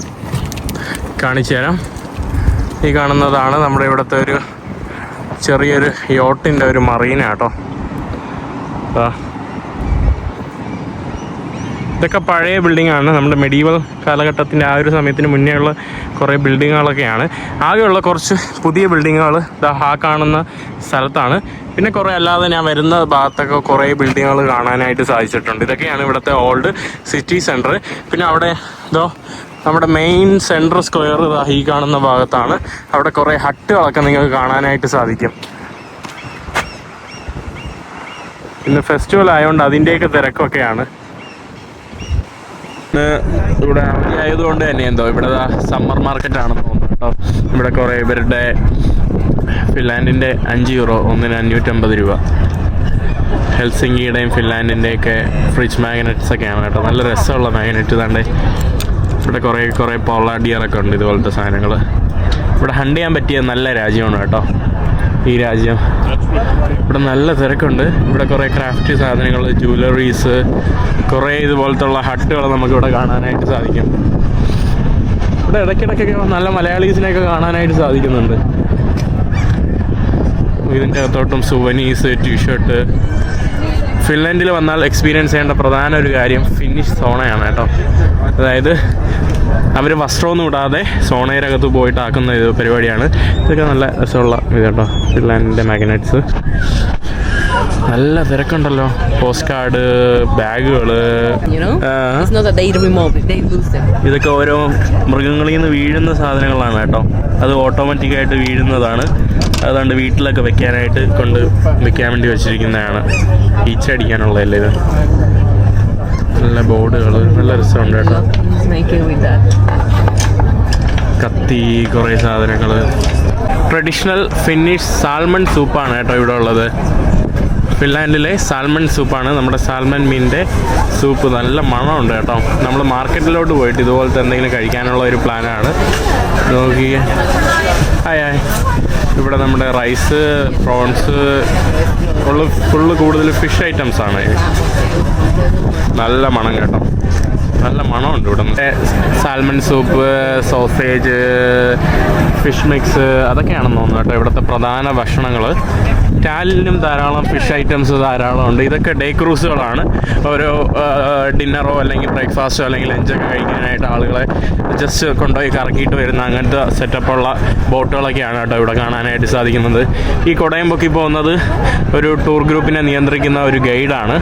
കാണിച്ചു തരാം. ഈ കാണുന്നതാണ് നമ്മുടെ ഇവിടുത്തെ ഒരു ചെറിയൊരു യോട്ടിൻ്റെ ഒരു മറീന കേട്ടോ. ഇതൊക്കെ പഴയ ബിൽഡിങ്ങാണ്. നമ്മുടെ മെഡീവൽ കാലഘട്ടത്തിൻ്റെ ആ ഒരു സമയത്തിന് മുന്നേ ഉള്ള കുറേ ബിൽഡിങ്ങുകളൊക്കെയാണ്. ആകെയുള്ള കുറച്ച് പുതിയ ബിൽഡിങ്ങുകൾ ആ കാണുന്ന സ്ഥലത്താണ്. പിന്നെ കുറേ അല്ലാതെ ഞാൻ വരുന്ന ഭാഗത്തൊക്കെ കുറേ ബിൽഡിങ്ങുകൾ കാണാനായിട്ട് സാധിച്ചിട്ടുണ്ട്. ഇതൊക്കെയാണ് ഇവിടുത്തെ ഓൾഡ് സിറ്റി സെൻറ്റർ. പിന്നെ അവിടെ നമ്മുടെ മെയിൻ സെൻട്രൽ സ്ക്വയർ ഈ കാണുന്ന ഭാഗത്താണ്. അവിടെ കുറേ ഹട്ടുകളൊക്കെ നിങ്ങൾക്ക് കാണാനായിട്ട് സാധിക്കും. ഇന്ന് ഫെസ്റ്റിവൽ ആയതുകൊണ്ട് അതിൻ്റെയൊക്കെ തിരക്കൊക്കെയാണ്. ഇവിടെ അവധി ആയതുകൊണ്ട് തന്നെ ഇവിടെ സമ്മർ മാർക്കറ്റാണെന്ന് തോന്നുന്നു കേട്ടോ. ഇവിടെ കുറേ ഇവരുടെ ഫിൻലാൻഡിൻ്റെ 5 യൂറോ ഒന്നിന് 550 രൂപ. ഹെൽസിങ്കിയുടെയും ഫിൻലാൻഡിൻ്റെയൊക്കെ ഫ്രിഡ്ജ് മാഗ്നറ്റ്സ് ഒക്കെയാണ് കേട്ടോ. നല്ല രസമുള്ള മാഗ്നറ്റ് തന്നെ. ഇവിടെ കുറേ പോളാർ ഡിയറൊക്കെ ഉണ്ട്. ഇതുപോലത്തെ സാധനങ്ങൾ ഇവിടെ ഹണ്ട് ചെയ്യാൻ പറ്റിയ നല്ല രാജ്യമാണ് കേട്ടോ ഈ രാജ്യം. ഇവിടെ നല്ല തിരക്കുണ്ട്. ഇവിടെ കുറേ ക്രാഫ്റ്റ് സാധനങ്ങൾ, ജ്വല്ലറീസ്, കുറേ ഇതുപോലത്തുള്ള ഹട്ടുകൾ നമുക്കിവിടെ കാണാനായിട്ട് സാധിക്കും. ഇവിടെ ഇടയ്ക്കിടയ്ക്കൊക്കെ നല്ല മലയാളീസിനെയൊക്കെ കാണാനായിട്ട് സാധിക്കുന്നുണ്ട്. ഇതിൻ്റെ അകത്തോട്ടും സുവനീസ്, ടീഷർട്ട്. ഫിൻലാൻഡിൽ വന്നാൽ എക്സ്പീരിയൻസ് ചെയ്യേണ്ട പ്രധാന ഒരു കാര്യം ഫിന്നിഷ് സോണയാണ് കേട്ടോ. അതായത് അവർ വസ്ത്രമൊന്നും ഇടാതെ സോണയിലകത്ത് പോയിട്ട് ആക്കുന്ന ഇത് പരിപാടിയാണ്. ഇതൊക്കെ നല്ല രസമുള്ള ഇത് കേട്ടോ. ഫിൻലാൻഡിൻ്റെ മാഗ്നറ്റ്സ് നല്ല തിരക്കുണ്ടല്ലോ. പോസ്റ്റ് കാർഡ്, ബാഗുകൾ. ഇതൊക്കെ ഓരോ മൃഗങ്ങളിൽ നിന്ന് വീഴുന്ന സാധനങ്ങളാണ് കേട്ടോ. അത് ഓട്ടോമാറ്റിക്കായിട്ട് വീഴുന്നതാണ്. അതുകൊണ്ട് വീട്ടിലൊക്കെ വെക്കാനായിട്ട് വെക്കാൻ വേണ്ടി വെച്ചിരിക്കുന്നതാണ്. ഈച്ചടിക്കാനുള്ളതല്ലേ ഇത്. നല്ല ബോർഡുകൾ, നല്ല രസമുണ്ട് കേട്ടോ. കത്തി, കുറേ സാധനങ്ങൾ. ട്രഡീഷണൽ ഫിന്നിഷ് സാൽമൺ സൂപ്പാണ് കേട്ടോ ഇവിടെ ഉള്ളത്. ഫിൻലാൻഡിലെ സാൽമൺ സൂപ്പാണ്. നമ്മുടെ സാൽമൺ മീനിൻ്റെ സൂപ്പ്. നല്ല മണമുണ്ട് കേട്ടോ. നമ്മൾ മാർക്കറ്റിലോട്ട് പോയിട്ട് ഇതുപോലത്തെ എന്തെങ്കിലും കഴിക്കാനുള്ള ഒരു പ്ലാനാണ്. നോക്കിയേ. ഹായ്. ഇവിടെ നമ്മുടെ റൈസ്, പ്രോൺസ് ഫുള്ള് കൂടുതൽ ഫിഷ് ഐറ്റംസ് ആണ്. നല്ല മണം കേട്ടോ. നല്ല മണമുണ്ട് ഇവിടെ. Salmon soup, sausage, fish mix അതൊക്കെയാണെന്ന് തോന്നുന്നു കേട്ടോ ഇവിടുത്തെ പ്രധാന ഭക്ഷണങ്ങൾ. ടാലിനും ധാരാളം ഫിഷ് ഐറ്റംസ് ധാരാളം ഉണ്ട്. ഇതൊക്കെ ഡേ ക്രൂസുകളാണ്. ഓരോ ഡിന്നറോ അല്ലെങ്കിൽ ബ്രേക്ക്ഫാസ്റ്റോ അല്ലെങ്കിൽ ലഞ്ചൊക്കെ കഴിക്കാനായിട്ട് ആളുകളെ ജസ്റ്റ് കൊണ്ടുപോയി കറക്കിയിട്ട് വരുന്ന അങ്ങനത്തെ സെറ്റപ്പുള്ള ബോട്ടുകളൊക്കെയാണ് കേട്ടോ ഇവിടെ കാണാനായിട്ട് സാധിക്കുന്നത്. ഈ കുടയം പൊക്കി പോകുന്നത് ഒരു ടൂർ ഗ്രൂപ്പിനെ നിയന്ത്രിക്കുന്ന ഒരു ഗൈഡാണ്.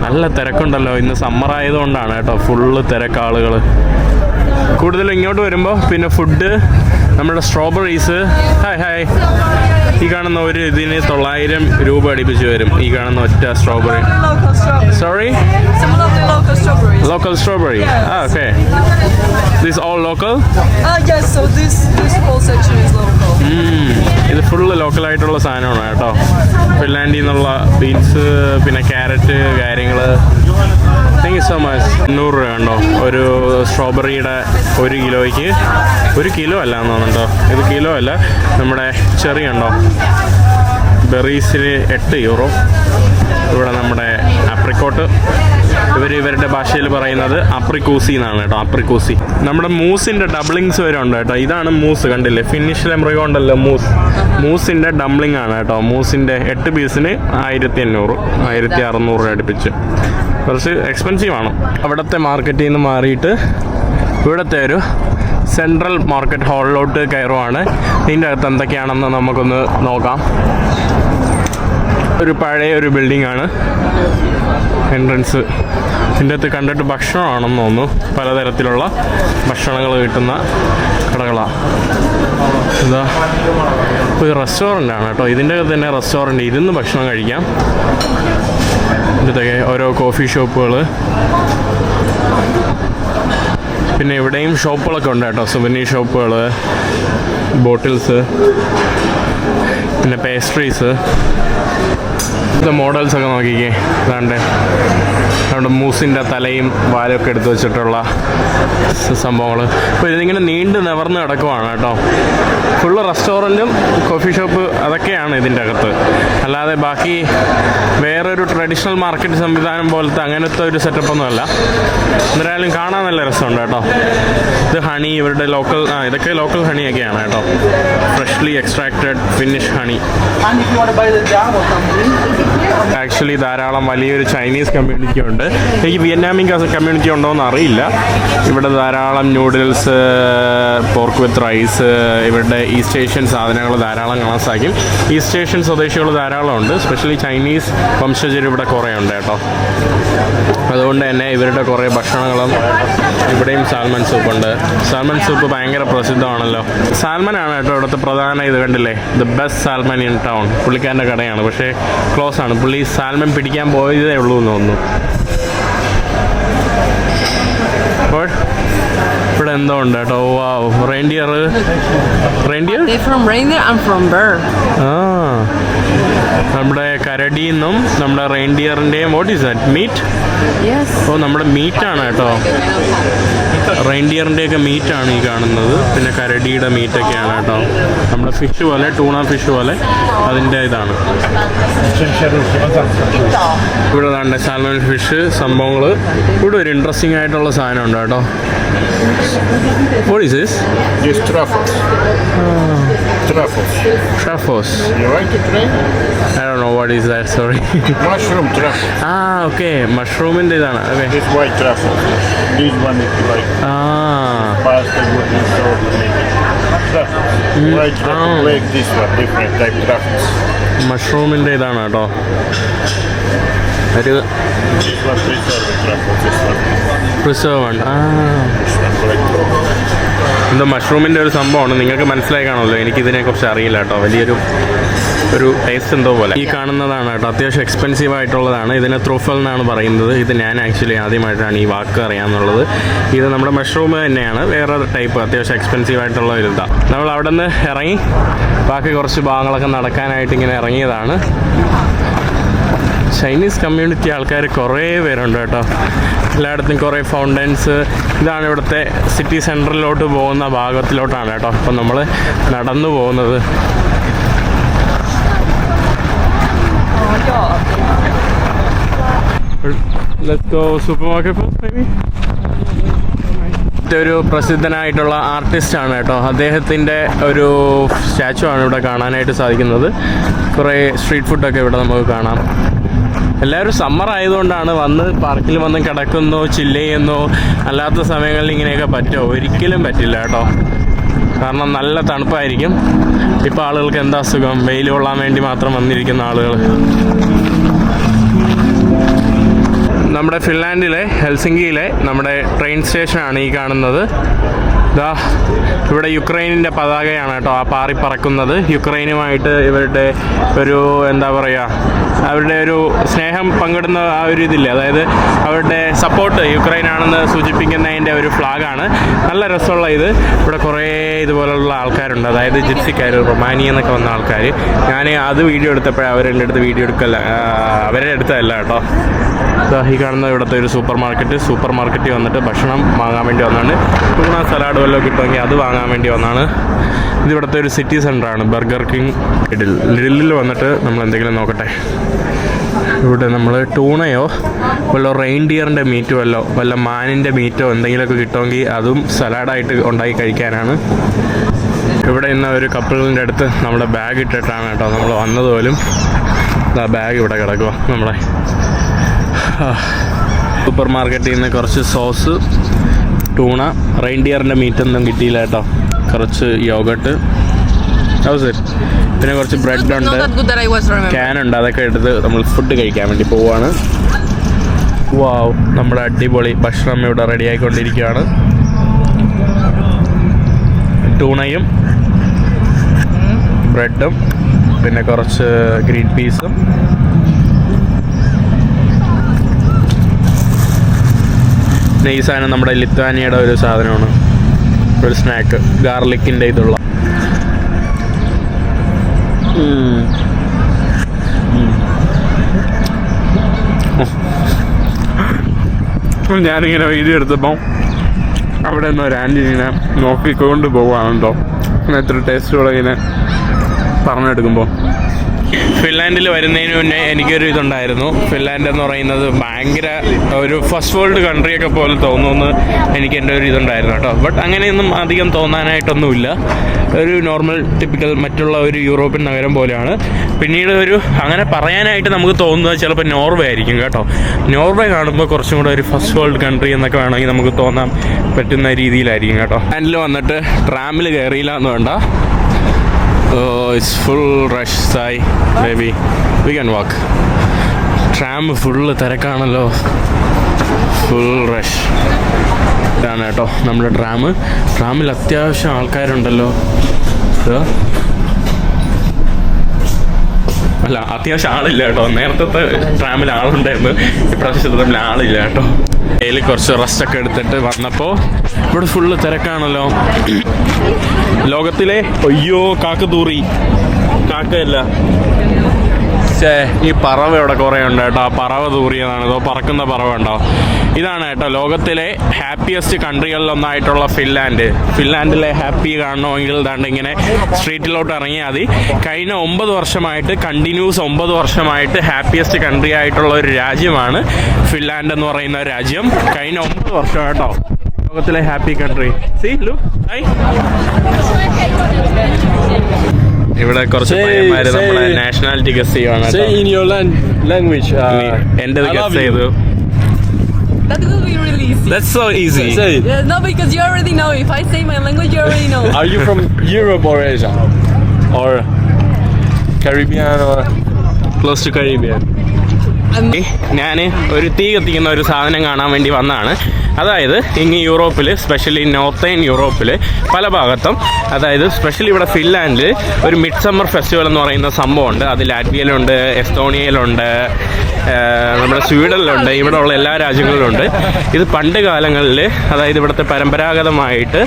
നല്ല തിരക്കുണ്ടല്ലോ. ഇന്ന് സമ്മർ ആയതുകൊണ്ടാണ് കേട്ടോ ഫുള്ള് തിരക്കാളുകൾ. കൂടുതലും ഇങ്ങോട്ട് വരുമ്പോൾ പിന്നെ ഫുഡ്, നമ്മുടെ സ്ട്രോബെറീസ്. ഹായ്. ഈ കാണുന്ന ഒരു ഇതിന് 900 രൂപ അടുപ്പിച്ച് വരും. ഈ കാണുന്ന ഒറ്റ strawberry. Sorry, local strawberry. Okay. This all local? Yes, so this whole section is local. ഇത് ഫുള്ള് ലോക്കലായിട്ടുള്ള സാധനമാണ് കേട്ടോ. ഫിൻലാൻഡിൽ നിന്നുള്ള ബീൻസ്, പിന്നെ ക്യാരറ്റ്, കാര്യങ്ങൾ. Thank you so much. 100 രൂപ ഉണ്ടോ ഒരു സ്ട്രോബെറിയുടെ 1 കിലോയ്ക്ക്. 1 കിലോ അല്ല എന്ന് തോന്നുന്നുണ്ടോ. ഇത് കിലോ അല്ല. നമ്മുടെ ചെറി ഉണ്ടോ, ബെറീസിന് 8 യൂറോ. ഇവിടെ നമ്മുടെ ആപ്രിക്കോട്ട്, ഇവരുടെ ഭാഷയിൽ പറയുന്നത് അപ്രിക്കൂസി എന്നാണ് കേട്ടോ. അപ്രിക്കൂസി. നമ്മുടെ മൂസിൻ്റെ ഡംപ്ലിങ്സ് വരെ ഉണ്ട് കേട്ടോ. ഇതാണ് മൂസ്, കണ്ടില്ലേ. ഫിന്നിഷിലെ മൃഗം ഉണ്ടല്ലോ മൂസ്. മൂസിൻ്റെ ഡംപ്ലിംഗ് ആണ് കേട്ടോ. മൂസിൻ്റെ 8 പീസിന് 1500, 1600 അടുപ്പിച്ച്. കുറച്ച് എക്സ്പെൻസീവ് ആണ്. അവിടുത്തെ മാർക്കറ്റിൽ നിന്ന് മാറിയിട്ട് ഇവിടുത്തെ ഒരു സെൻട്രൽ മാർക്കറ്റ് ഹാളിലോട്ട് കയറുവാണ്. ഇതിൻ്റെ അകത്ത് എന്തൊക്കെയാണെന്ന് നമുക്കൊന്ന് നോക്കാം. ഒരു പഴയ ഒരു ബിൽഡിംഗ് ആണ് എൻട്രൻസ്. ഇതിൻ്റെ അകത്ത് കണ്ടിട്ട് ഭക്ഷണമാണെന്ന് തോന്നുന്നു. പലതരത്തിലുള്ള ഭക്ഷണങ്ങൾ കിട്ടുന്ന കടകളാണ്. ഇതാ ഒരു റെസ്റ്റോറൻ്റ് ആണ് കേട്ടോ. ഇതിൻ്റെ അകത്ത് തന്നെ റെസ്റ്റോറൻറ്റ്, ഇരുന്ന് ഭക്ഷണം കഴിക്കാം. ഇതൊക്കെ ഓരോ കോഫി ഷോപ്പുകൾ. പിന്നെ ഇവിടെയും ഷോപ്പുകളൊക്കെ ഉണ്ട് കേട്ടോ. സുവനീർ ഷോപ്പുകൾ, ബോട്ടിൽസ്, പിന്നെ പേസ്ട്രീസ്. ഇത് മോഡൽസൊക്കെ നോക്കിക്കേ. അതാണ്ട് നമ്മുടെ മൂസിൻ്റെ തലയും വാലൊക്കെ എടുത്ത് വെച്ചിട്ടുള്ള സംഭവങ്ങൾ. അപ്പോൾ ഇതിങ്ങനെ നീണ്ട് നിവർന്ന് കിടക്കുവാണ് കേട്ടോ. ഫുള്ള് റെസ്റ്റോറൻറ്റും കോഫി ഷോപ്പ് അതൊക്കെയാണ് ഇതിൻ്റെ അകത്ത്. അല്ലാതെ ബാക്കി വേറൊരു ട്രഡീഷണൽ മാർക്കറ്റ് സംവിധാനം പോലത്തെ അങ്ങനത്തെ ഒരു സെറ്റപ്പൊന്നുമല്ല. എന്തായാലും കാണാൻ നല്ല രസമുണ്ട് കേട്ടോ. ഇത് ഹണി, ഇവരുടെ ലോക്കൽ, ഇതൊക്കെ ലോക്കൽ ഹണിയൊക്കെയാണ് കേട്ടോ. Freshly extracted finish honey. Actually ധാരാളം വലിയൊരു ചൈനീസ് കമ്മ്യൂണിറ്റി ഉണ്ട്. എനിക്ക് വിയറ്റ്നാമിക് കമ്മ്യൂണിറ്റി ഉണ്ടോ എന്ന് അറിയില്ല. ഇവിടെ ധാരാളം നൂഡിൽസ്, പോർക്ക് വിത്ത് റൈസ്, ഇവരുടെ ഈസ്റ്റ് ഏഷ്യൻ സാധനങ്ങൾ ധാരാളം കാണാൻ സാധിക്കും. ഈസ്റ്റ് ഏഷ്യൻ സ്വദേശികൾ ധാരാളം ഉണ്ട്. സ്പെഷ്യലി ചൈനീസ് വംശജർ ഇവിടെ കുറേ ഉണ്ട് കേട്ടോ. അതുകൊണ്ട് തന്നെ ഇവരുടെ കുറേ ഭക്ഷണങ്ങളും. ഇവിടെയും സാൽമൺ സൂപ്പുണ്ട്. സാൽമൺ സൂപ്പ് ഭയങ്കര പ്രസിദ്ധമാണല്ലോ. സാൽമനാണ് കേട്ടോ ഇവിടുത്തെ പ്രധാന ഇത്. കണ്ടില്ലേ, the best salmon in town. പുള്ളിക്കാരൻ്റെ കടയാണ്, പക്ഷേ ക്ലോസ് ആണ്. പുള്ളി സാൽമൺ പിടിക്കാൻ പോയതേ ഉള്ളൂ എന്ന് തോന്നുന്നു. അപ്പോൾ ഇവിടെ എന്തോ ഉണ്ട് കേട്ടോ. Reindeer. They're from reindeer and from bear. നമ്മുടെ കരടിന്നും നമ്മുടെ റെയിൻഡിയറിൻ്റെയും. What is that? Meat? Yes. Oh, നമ്മുടെ മീറ്റാണ് കേട്ടോ. റെയിൻഡിയറിൻ്റെയൊക്കെ മീറ്റാണ് ഈ കാണുന്നത്. പിന്നെ കരടിയുടെ മീറ്റൊക്കെയാണ് കേട്ടോ. നമ്മുടെ ഫിഷ് പോലെ, ടൂണ ഫിഷ് പോലെ അതിൻ്റെ ഇതാണ്. ഇവിടെ ദാണ്ടെ സാൽമൺ ഫിഷ് സംഭവങ്ങൾ. ഇവിടെ ഒരു ഇൻട്രസ്റ്റിംഗ് ആയിട്ടുള്ള സാധനം ഉണ്ട് കേട്ടോ. What is this? This truffles. Truffles. Truffles. You like to try? I don't know what is that, sorry. Mushroom truffles. Okay. മഷ്റൂമിൻ്റെ ഇതാണ്. Okay. This white truffles. This one if you like. Pasta with this salt. Truffles. White truffles like this one. Different type truffles. മഷ്റൂമിൻ്റെ ഇതാണ് കേട്ടോ. ഒരു This one preserved truffles. This one. Preserve ഉണ്ട്. This one like ഇത് മഷ്റൂമിൻ്റെ ഒരു സംഭവമാണ്. നിങ്ങൾക്ക് മനസ്സിലായി കാണുമല്ലോ. എനിക്കിതിനെക്കുറിച്ച് അറിയില്ല കേട്ടോ. വലിയൊരു ടേസ്റ്റ് എന്തോ പോലെ. ഈ കാണുന്നതാണ് കേട്ടോ. അത്യാവശ്യം എക്സ്പെൻസീവ് ആയിട്ടുള്ളതാണ്. ഇതിനെ ട്രൂഫൽ എന്നാണ് പറയുന്നത്. ഇത് ഞാൻ ആക്ച്വലി ആദ്യമായിട്ടാണ് ഈ വാക്ക് അറിയാമെന്നുള്ളത്. ഇത് നമ്മുടെ മഷ്റൂം തന്നെയാണ്, വേറെ ടൈപ്പ്. അത്യാവശ്യം എക്സ്പെൻസീവ് ആയിട്ടുള്ള ഒരു ഇതാണ്. നമ്മൾ അവിടെ നിന്ന് ഇറങ്ങി ബാക്കി കുറച്ച് ഭാഗങ്ങളൊക്കെ നടക്കാനായിട്ട് ഇങ്ങനെ ഇറങ്ങിയതാണ്. ചൈനീസ് കമ്മ്യൂണിറ്റി ആൾക്കാർ കുറേ പേരുണ്ട് കേട്ടോ. എല്ലായിടത്തും കുറേ ഫൗണ്ടൻസ്. ഇതാണ് ഇവിടുത്തെ സിറ്റി സെൻറ്ററിലോട്ട് പോകുന്ന ഭാഗത്തിലോട്ടാണ് കേട്ടോ ഇപ്പം നമ്മൾ നടന്നു പോകുന്നത്. Let's go supermarket first maybe. ഒരു പ്രസിദ്ധനായിട്ടുള്ള ആർട്ടിസ്റ്റാണ് കേട്ടോ. അദ്ദേഹത്തിൻ്റെ ഒരു സ്റ്റാച്ചു ആണ് ഇവിടെ കാണാനായിട്ട് സാധിക്കുന്നത്. കുറേ സ്ട്രീറ്റ് ഫുഡൊക്കെ ഇവിടെ നമുക്ക് കാണാം. എല്ലാവരും സമ്മർ ആയതുകൊണ്ടാണ് വന്ന് പാർക്കിൽ വന്ന് കിടക്കുന്നു, ചില്ല് ചെയ്യുന്നു. അല്ലാത്ത സമയങ്ങളിൽ ഇങ്ങനെയൊക്കെ പറ്റുമോ? ഒരിക്കലും പറ്റില്ല കേട്ടോ. കാരണം നല്ല തണുപ്പായിരിക്കും. ഇപ്പോൾ ആളുകൾക്ക് എന്താ അസുഖം? വെയിൽ കൊള്ളാൻ വേണ്ടി മാത്രം വന്നിരിക്കുന്ന ആളുകൾ. നമ്മുടെ ഫിൻലാൻഡിലെ ഹെൽസിങ്കിയിലെ നമ്മുടെ ട്രെയിൻ സ്റ്റേഷനാണ് ഈ കാണുന്നത്. ഇതാ ഇവിടെ യുക്രൈനിൻ്റെ പതാകയാണ് കേട്ടോ ആ പാറി പറക്കുന്നത്. യുക്രൈനുമായിട്ട് ഇവരുടെ ഒരു എന്താ പറയുക, അവരുടെ ഒരു സ്നേഹം പങ്കിടുന്ന ആ ഒരു ഇതില്ലേ, അതായത് അവരുടെ സപ്പോർട്ട് യുക്രൈനാണെന്ന് സൂചിപ്പിക്കുന്നതിൻ്റെ ഒരു ഫ്ലാഗാണ്. നല്ല രസമുള്ള ഇത്. ഇവിടെ കുറേ ഇതുപോലുള്ള ആൾക്കാരുണ്ട്, അതായത് ജിപ്സിക്കാർ, റൊമാനിയ എന്നൊക്കെ വന്ന ആൾക്കാർ. ഞാൻ അത് വീഡിയോ എടുത്തപ്പോഴേ അവരെൻ്റെ അടുത്ത് വീഡിയോ എടുക്കല്ല, അവരുടെ അടുത്തല്ല കേട്ടോ. ഈ കാണുന്ന ഇവിടുത്തെ ഒരു സൂപ്പർ മാർക്കറ്റിൽ വന്നിട്ട് ഭക്ഷണം വാങ്ങാൻ വേണ്ടി വന്നതാണ്. ടൂണ സലാഡ് വല്ലതും കിട്ടുമെങ്കിൽ അത് വാങ്ങാൻ വേണ്ടി വന്നതാണ്. ഇതിവിടുത്തെ ഒരു സിറ്റി സെൻ്ററാണ്, ബർഗർ കിങ്. ലിഡിലിൽ വന്നിട്ട് നമ്മൾ എന്തെങ്കിലും നോക്കട്ടെ. ഇവിടെ നമ്മൾ ടൂണയോ വല്ല റെയിൻഡിയറിൻ്റെ മീറ്റോ വല്ല മാനിൻ്റെ മീറ്റോ എന്തെങ്കിലുമൊക്കെ കിട്ടുമെങ്കിൽ അതും സലാഡായിട്ട് ഉണ്ടാക്കി കഴിക്കാനാണ്. ഇവിടെ ഇന്ന് ഒരു കപ്പിളിൻ്റെ അടുത്ത് നമ്മുടെ ബാഗ് ഇട്ടിട്ടാണ് കേട്ടോ നമ്മൾ വന്നത് പോലും. ആ ബാഗ് ഇവിടെ കിടക്കുക നമ്മുടെ. സൂപ്പർ മാർക്കറ്റിൽ നിന്ന് കുറച്ച് സോസ്, ടൂണ, റെയിൻഡിയറിൻ്റെ മീറ്റൊന്നും കിട്ടിയില്ല കേട്ടോ. കുറച്ച് യോഗട്ട്, പിന്നെ കുറച്ച് ബ്രെഡ് ഉണ്ട്, ക്യാനുണ്ട്. അതൊക്കെ എടുത്ത് നമ്മൾ ഫുഡ് കഴിക്കാൻ വേണ്ടി പോവുകയാണ്. വാവ്, നമ്മുടെ അടിപൊളി ഭക്ഷണം ഇവിടെ റെഡി ആയിക്കൊണ്ടിരിക്കുകയാണ്. ടൂണയും ബ്രെഡും പിന്നെ കുറച്ച് ഗ്രീൻ പീസും. ഈ സാധനം നമ്മുടെ ലിത്വാനിയയുടെ ഒരു സാധനമാണ്, ഒരു സ്നാക്ക്, ഗാർലിക്കിൻ്റെ ഇതുള്ള. ഞാനിങ്ങനെ വീഡിയോ എടുത്തപ്പോൾ അവിടെ നിന്ന് ഒരു ആൻറ്റി ഇങ്ങനെ നോക്കിക്കൊണ്ട് പോവുകയാണല്ലോ എത്ര ടേസ്റ്റോടെ ഇങ്ങനെ പറഞ്ഞെടുക്കുമ്പോൾ. ഫിൻലാൻഡിൽ വരുന്നതിന് മുന്നേ എനിക്കൊരു ഇതുണ്ടായിരുന്നു. ഫിൻലാൻഡ് എന്ന് പറയുന്നത് ഭയങ്കര ഒരു ഫസ്റ്റ് വേൾഡ് കൺട്രിയൊക്കെ പോലെ തോന്നുമെന്ന് എനിക്ക് എൻ്റെ ഒരു ഇതുണ്ടായിരുന്നു കേട്ടോ. ബട്ട് അങ്ങനെയൊന്നും അധികം തോന്നാനായിട്ടൊന്നുമില്ല. ഒരു നോർമൽ ടിപ്പിക്കൽ മറ്റുള്ള ഒരു യൂറോപ്യൻ നഗരം പോലെയാണ്. പിന്നീട് ഒരു അങ്ങനെ പറയാനായിട്ട് നമുക്ക് തോന്നുന്നത് ചിലപ്പോൾ നോർവേ ആയിരിക്കും കേട്ടോ. നോർവേ കാണുമ്പോൾ കുറച്ചും കൂടെ ഒരു ഫസ്റ്റ് വേൾഡ് കൺട്രി എന്നൊക്കെ വേണമെങ്കിൽ നമുക്ക് തോന്നാൻ പറ്റുന്ന രീതിയിലായിരിക്കും കേട്ടോ. ഫിൻലാൻഡിൽ വന്നിട്ട് ട്രാമിൽ കയറിയില്ല എന്ന് വേണ്ട. It's full rush, Sai. Maybe we can walk. Tram full തിരക്കാണല്ലോ, ഫുൾ റഷ്. ഇതാണ് കേട്ടോ നമ്മുടെ ട്രാമിൽ അത്യാവശ്യം ആൾക്കാരുണ്ടല്ലോ. അല്ല, അത്യാവശ്യം ആളില്ല കേട്ടോ. നേരത്തെ ട്രാമിൽ ആളുണ്ടായിരുന്നു, ഇപ്രാവശ്യത്തെ ട്രാമിൽ ആളില്ല കേട്ടോ. അതിൽ കുറച്ച് റെസ്റ്റൊക്കെ എടുത്തിട്ട് വന്നപ്പോൾ ഇവിടെ ഫുള്ള് തിരക്കാണല്ലോ. ലോകത്തിലെ കാക്കതൂറി, കാക്കയല്ല, ഈ പറവ ഇവിടെ കുറേ ഉണ്ട് കേട്ടോ. ആ പറവ തൂറിയതാണ്, ഇതോ പറക്കുന്ന പറവ ഉണ്ടോ. ഇതാണ് കേട്ടോ ലോകത്തിലെ ഹാപ്പിയസ്റ്റ് കൺട്രികളിലൊന്നായിട്ടുള്ള ഫിൻലാൻഡിലെ ഹാപ്പി കാണണമെങ്കിൽ ദാണ്ട് ഇങ്ങനെ സ്ട്രീറ്റിലോട്ട് ഇറങ്ങിയാൽ മതി. കഴിഞ്ഞ 9 വർഷമായിട്ട് കണ്ടിന്യൂസ് 9 വർഷമായിട്ട് ഹാപ്പിയസ്റ്റ് കൺട്രി ആയിട്ടുള്ള ഒരു രാജ്യമാണ് ഫിൻലാൻഡ് എന്ന് പറയുന്ന രാജ്യം. കഴിഞ്ഞ 9 വർഷം കേട്ടോ ലോകത്തിലെ ഹാപ്പി കൺട്രി. ഇവിടെ കുറച്ച് പയ്യന്മാര് നമ്മുടെ നാഷണാലിറ്റി ഗസ് ചെയ്യുവാണ്. എന്റെ ഗസ് ചെയ്തു. That will be really easy. That's so easy. Yeah, no, because you already know. If I say my language, you already know. Are you from Europe or Asia? Or Caribbean or Close to Caribbean. ഞാൻ ഒരു തീ കത്തിക്കുന്ന ഒരു സാധനം കാണാൻ വേണ്ടി വന്നതാണ്. അതായത് ഇങ്ങ് യൂറോപ്പിൽ, സ്പെഷ്യലി നോർത്തേൺ യൂറോപ്പിൽ പല ഭാഗത്തും, അതായത് സ്പെഷ്യലി ഇവിടെ ഫിൻലാൻഡിൽ ഒരു മിഡ് സമ്മർ ഫെസ്റ്റിവൽ എന്ന് പറയുന്ന സംഭവമുണ്ട്. അത് ലാറ്റ്വിയയിലുണ്ട്, എസ്തോണിയയിലുണ്ട്, നമ്മുടെ സ്വീഡനിലുണ്ട്, ഇവിടെ ഉള്ള എല്ലാ രാജ്യങ്ങളിലുണ്ട്. ഇത് പണ്ട് കാലങ്ങളിൽ, അതായത് ഇവിടുത്തെ പരമ്പരാഗതമായിട്ട്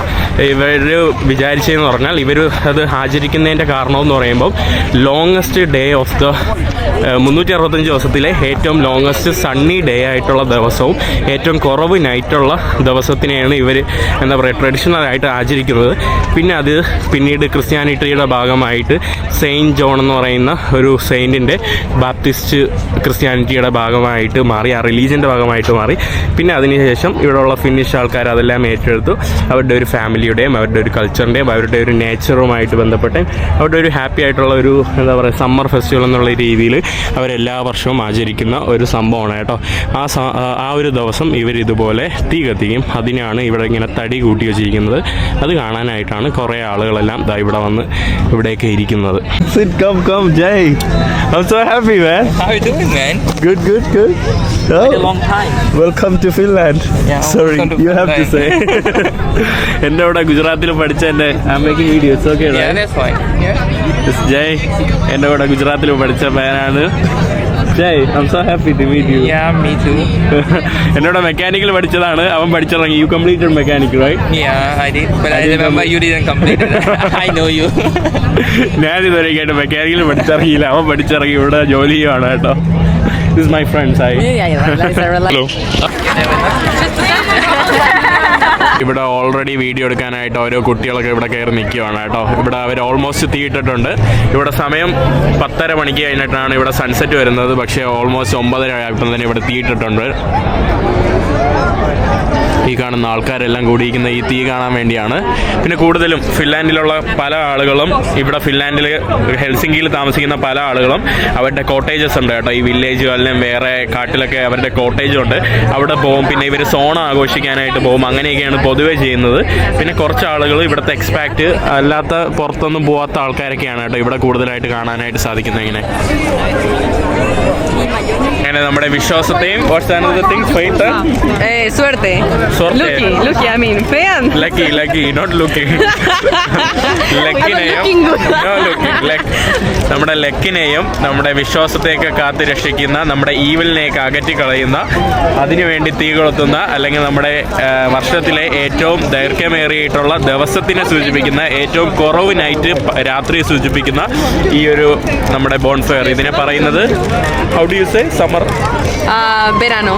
ഇവർ വിചാരിച്ചതെന്ന് പറഞ്ഞാൽ, ഇവർ അത് ആചരിക്കുന്നതിൻ്റെ കാരണമെന്ന് പറയുമ്പോൾ ലോങ്ങസ്റ്റ് ഡേ ഓഫ് ദ 365 ദിവസത്തിലെ ഏറ്റവും ലോങ്ങസ്റ്റ് സണ്ണി ഡേ ആയിട്ടുള്ള ദിവസവും ഏറ്റവും കുറവ് നൈറ്റുള്ള ദിവസത്തിനെയാണ് ഇവർ എന്താ പറയുക ട്രഡീഷണലായിട്ട് ആചരിക്കുന്നത്. പിന്നെ അത് പിന്നീട് ക്രിസ്ത്യാനിറ്റിയുടെ ഭാഗമായിട്ട് സെയിൻറ്റ് ജോൺ എന്ന് പറയുന്ന ഒരു സെയിൻറ്റിൻ്റെ ബാപ്റ്റിസ്റ്റ് ക്രിസ്ത്യാനിറ്റിയുടെ ഭാഗമായിട്ട് മാറി, ആ റിലീജിയൻ്റെ ഭാഗമായിട്ട് മാറി. പിന്നെ അതിനുശേഷം ഇവിടെയുള്ള ഫിന്നിഷ് ആൾക്കാർ അതെല്ലാം ഏറ്റെടുത്തു. അവരുടെ ഒരു ഫാമിലിയുടെയും അവരുടെ ഒരു കൾച്ചറിൻ്റെയും അവരുടെ ഒരു നേച്ചറുമായിട്ട് ബന്ധപ്പെട്ട് അവരുടെ ഒരു ഹാപ്പി ആയിട്ടുള്ള ഒരു എന്താ പറയുക സമ്മർ ഫെസ്റ്റിവൽ എന്നുള്ള രീതിയിൽ അവരെല്ലാ വർഷവും ആചരിക്കുന്ന ഒരു സംഭവമാണ് കേട്ടോ. ആ ഒരു ദിവസം ഇവരിതുപോലെ തീ കത്തിക്കും. അതിനാണ് ഇവിടെ ഇങ്ങനെ തടി കൂട്ടി വെച്ചിരിക്കുന്നത്. അത് കാണാനായിട്ടാണ് കുറേ ആളുകളെല്ലാം ദാ ഇവിടെ വന്ന് ഇവിടെയൊക്കെ ഇരിക്കുന്നത്. Come, Jay. I'm so happy, man. How are you doing, man? Good. Been a long time. Welcome to Finland. Yeah, Sorry, welcome to you have to Finland. say. എൻ്റെ ഇവിടെ ഗുജറാത്തിൽ പഠിച്ച എൻ്റെ I'm making videos, okay, Yeah, right? that's fine. Yeah. This is Jay. എൻ്റെ ഇവിടെ ഗുജറാത്തിൽ പഠിച്ച പേരാണ് Jay. I'm so happy to meet you. Yeah, me too. എന്നോട് മെക്കാനിക്കൽ പഠിച്ചതാണ്, അവൻ പഠിച്ചിറങ്ങി. You completed mechanical, right? Yeah, I did. But I remember you didn't complete it. I know you. ഞാൻ ഇതുവരെയായിട്ട് മെക്കാനിക്കൽ പഠിച്ചിറങ്ങിയില്ല, അവൻ പഠിച്ചിറങ്ങി ഇവിടെ ജോലി ചെയ്യുവാണ് കേട്ടോ. This is my friend, Sai. Hello. ഇവിടെ ഓൾറെഡി വീഡിയോ എടുക്കാനായിട്ട് ഓരോ കുട്ടികളൊക്കെ ഇവിടെ കയറി നിൽക്കുകയാണ് കേട്ടോ. ഇവിടെ അവർ ഓൾമോസ്റ്റ് തീയിട്ടിട്ടുണ്ട്. ഇവിടെ സമയം 10:30 മണിക്ക് കഴിഞ്ഞിട്ടാണ് ഇവിടെ സൺസെറ്റ് വരുന്നത്. പക്ഷേ ഓൾമോസ്റ്റ് 9:30 ആയപ്പോൾ തന്നെ ഇവിടെ തീയിട്ടിട്ടുണ്ട്. ഈ കാണുന്ന ആൾക്കാരെല്ലാം കൂടിയിരിക്കുന്ന ഈ തീ കാണാൻ വേണ്ടിയാണ്. പിന്നെ കൂടുതലും ഫിൻലാൻഡിലുള്ള പല ആളുകളും, ഇവിടെ ഫിൻലാൻഡിൽ ഹെൽസിങ്കിയിൽ താമസിക്കുന്ന പല ആളുകളും അവരുടെ കോട്ടേജസ് ഉണ്ട് കേട്ടോ. ഈ വില്ലേജുകളിലും വേറെ കാട്ടിലൊക്കെ അവരുടെ കോട്ടേജ് ഉണ്ട്. അവിടെ പോകും. പിന്നെ ഇവർ സോണ ആഘോഷിക്കാനായിട്ട് പോകും. അങ്ങനെയൊക്കെയാണ് പൊതുവെ ചെയ്യുന്നത്. പിന്നെ കുറച്ച് ആളുകൾ ഇവിടുത്തെ എക്സ്പാക്റ്റ് അല്ലാത്ത പുറത്തൊന്നും പോകാത്ത ആൾക്കാരൊക്കെയാണ് കേട്ടോ ഇവിടെ കൂടുതലായിട്ട് കാണാനായിട്ട് സാധിക്കുന്നത്. അങ്ങനെ നമ്മുടെ വിശ്വാസത്തെയും Suerte. Lucky, I mean, fan. Lucky not looking looking good. നമ്മുടെ ലക്കിനെയും നമ്മുടെ വിശ്വാസത്തെയൊക്കെ കാത്തു രക്ഷിക്കുന്ന നമ്മുടെ ഈവിലിനെയൊക്കെ അകറ്റി കളയുന്ന അതിനുവേണ്ടി തീ കൊളുത്തുന്ന അല്ലെങ്കിൽ നമ്മുടെ വർഷത്തിലെ ഏറ്റവും ദൈർഘ്യമേറിയിട്ടുള്ള ദിവസത്തിനെ സൂചിപ്പിക്കുന്ന ഏറ്റവും കുറവ് നൈറ്റ് രാത്രി സൂചിപ്പിക്കുന്ന ഈ ഒരു നമ്മുടെ ബോൺഫയർ ഇതിനെ പറയുന്നത് how do you say summer Verano.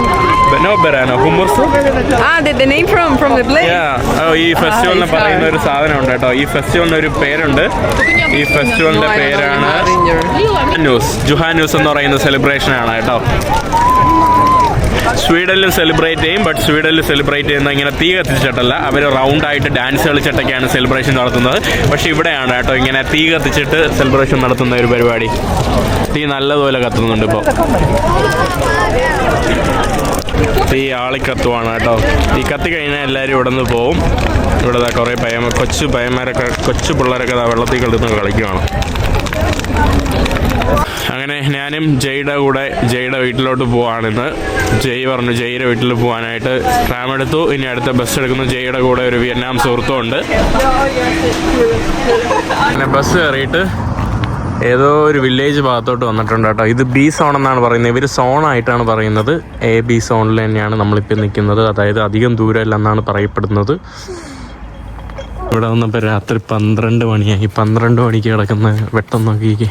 ബെറാനോ ഹുമർസ് The name from the place. ഈ ഫെസ്റ്റിവലിന് പറയുന്ന ഒരു സാധനം ഉണ്ട് കേട്ടോ ഈ ഫെസ്റ്റിവലിന് ഒരു പേരുണ്ട് ഈ ഫെസ്റ്റിവലിന്റെ പേരാണ് ജുഹാന്യൂസ് എന്ന് പറയുന്ന സെലിബ്രേഷൻ ആണ് കേട്ടോ സ്വീഡനിലും സെലിബ്രേറ്റ് ചെയ്യും ബട്ട് സ്വീഡനിൽ സെലിബ്രേറ്റ് ചെയ്യുന്ന ഇങ്ങനെ തീ കത്തിച്ചിട്ടല്ല അവർ റൗണ്ടായിട്ട് ഡാൻസ് കളിച്ചിട്ടൊക്കെയാണ് സെലിബ്രേഷൻ നടത്തുന്നത് പക്ഷേ ഇവിടെയാണ് കേട്ടോ ഇങ്ങനെ തീ കത്തിച്ചിട്ട് സെലിബ്രേഷൻ നടത്തുന്ന ഒരു പരിപാടി തീ നല്ലതുപോലെ കത്തുന്നുണ്ട് ഇപ്പോൾ തീ ആളിക്കത്തുവാണ് കേട്ടോ ഈ കത്തി കഴിഞ്ഞാൽ എല്ലാവരും ഇവിടെ നിന്ന് പോവും ഇവിടെ കുറേ കൊച്ചു പിള്ളേരൊക്കെ വെള്ളത്തിൽ കളിന്ന് കളിക്കുകയാണ് അങ്ങനെ ഞാനും ജയുടെ വീട്ടിലോട്ട് പോവാണിന്ന് ജയ് പറഞ്ഞു ജയുടെ വീട്ടിൽ പോകാനായിട്ട് ട്രാം എടുത്തു ഇനി അടുത്ത ബസ് എടുക്കുന്നു ജയുടെ കൂടെ ഒരു വിയറ്റ്നാം സുഹൃത്തും ഉണ്ട് അങ്ങനെ ബസ് കയറിയിട്ട് ഏതോ ഒരു വില്ലേജ് ഭാഗത്തോട്ട് വന്നിട്ടുണ്ട് കേട്ടോ ഇത് ബി സോൺ എന്നാണ് പറയുന്നത് ഇവർ സോണായിട്ടാണ് പറയുന്നത് B സോണിൽ തന്നെയാണ് നമ്മളിപ്പോൾ നിൽക്കുന്നത് അതായത് അധികം ദൂരമില്ലെന്നാണ് പറയപ്പെടുന്നത് ഇവിടെ വന്നപ്പോൾ രാത്രി 12 മണിയായി 12 മണിക്ക് കിടക്കുന്ന വെട്ടം നോക്കിക്കേ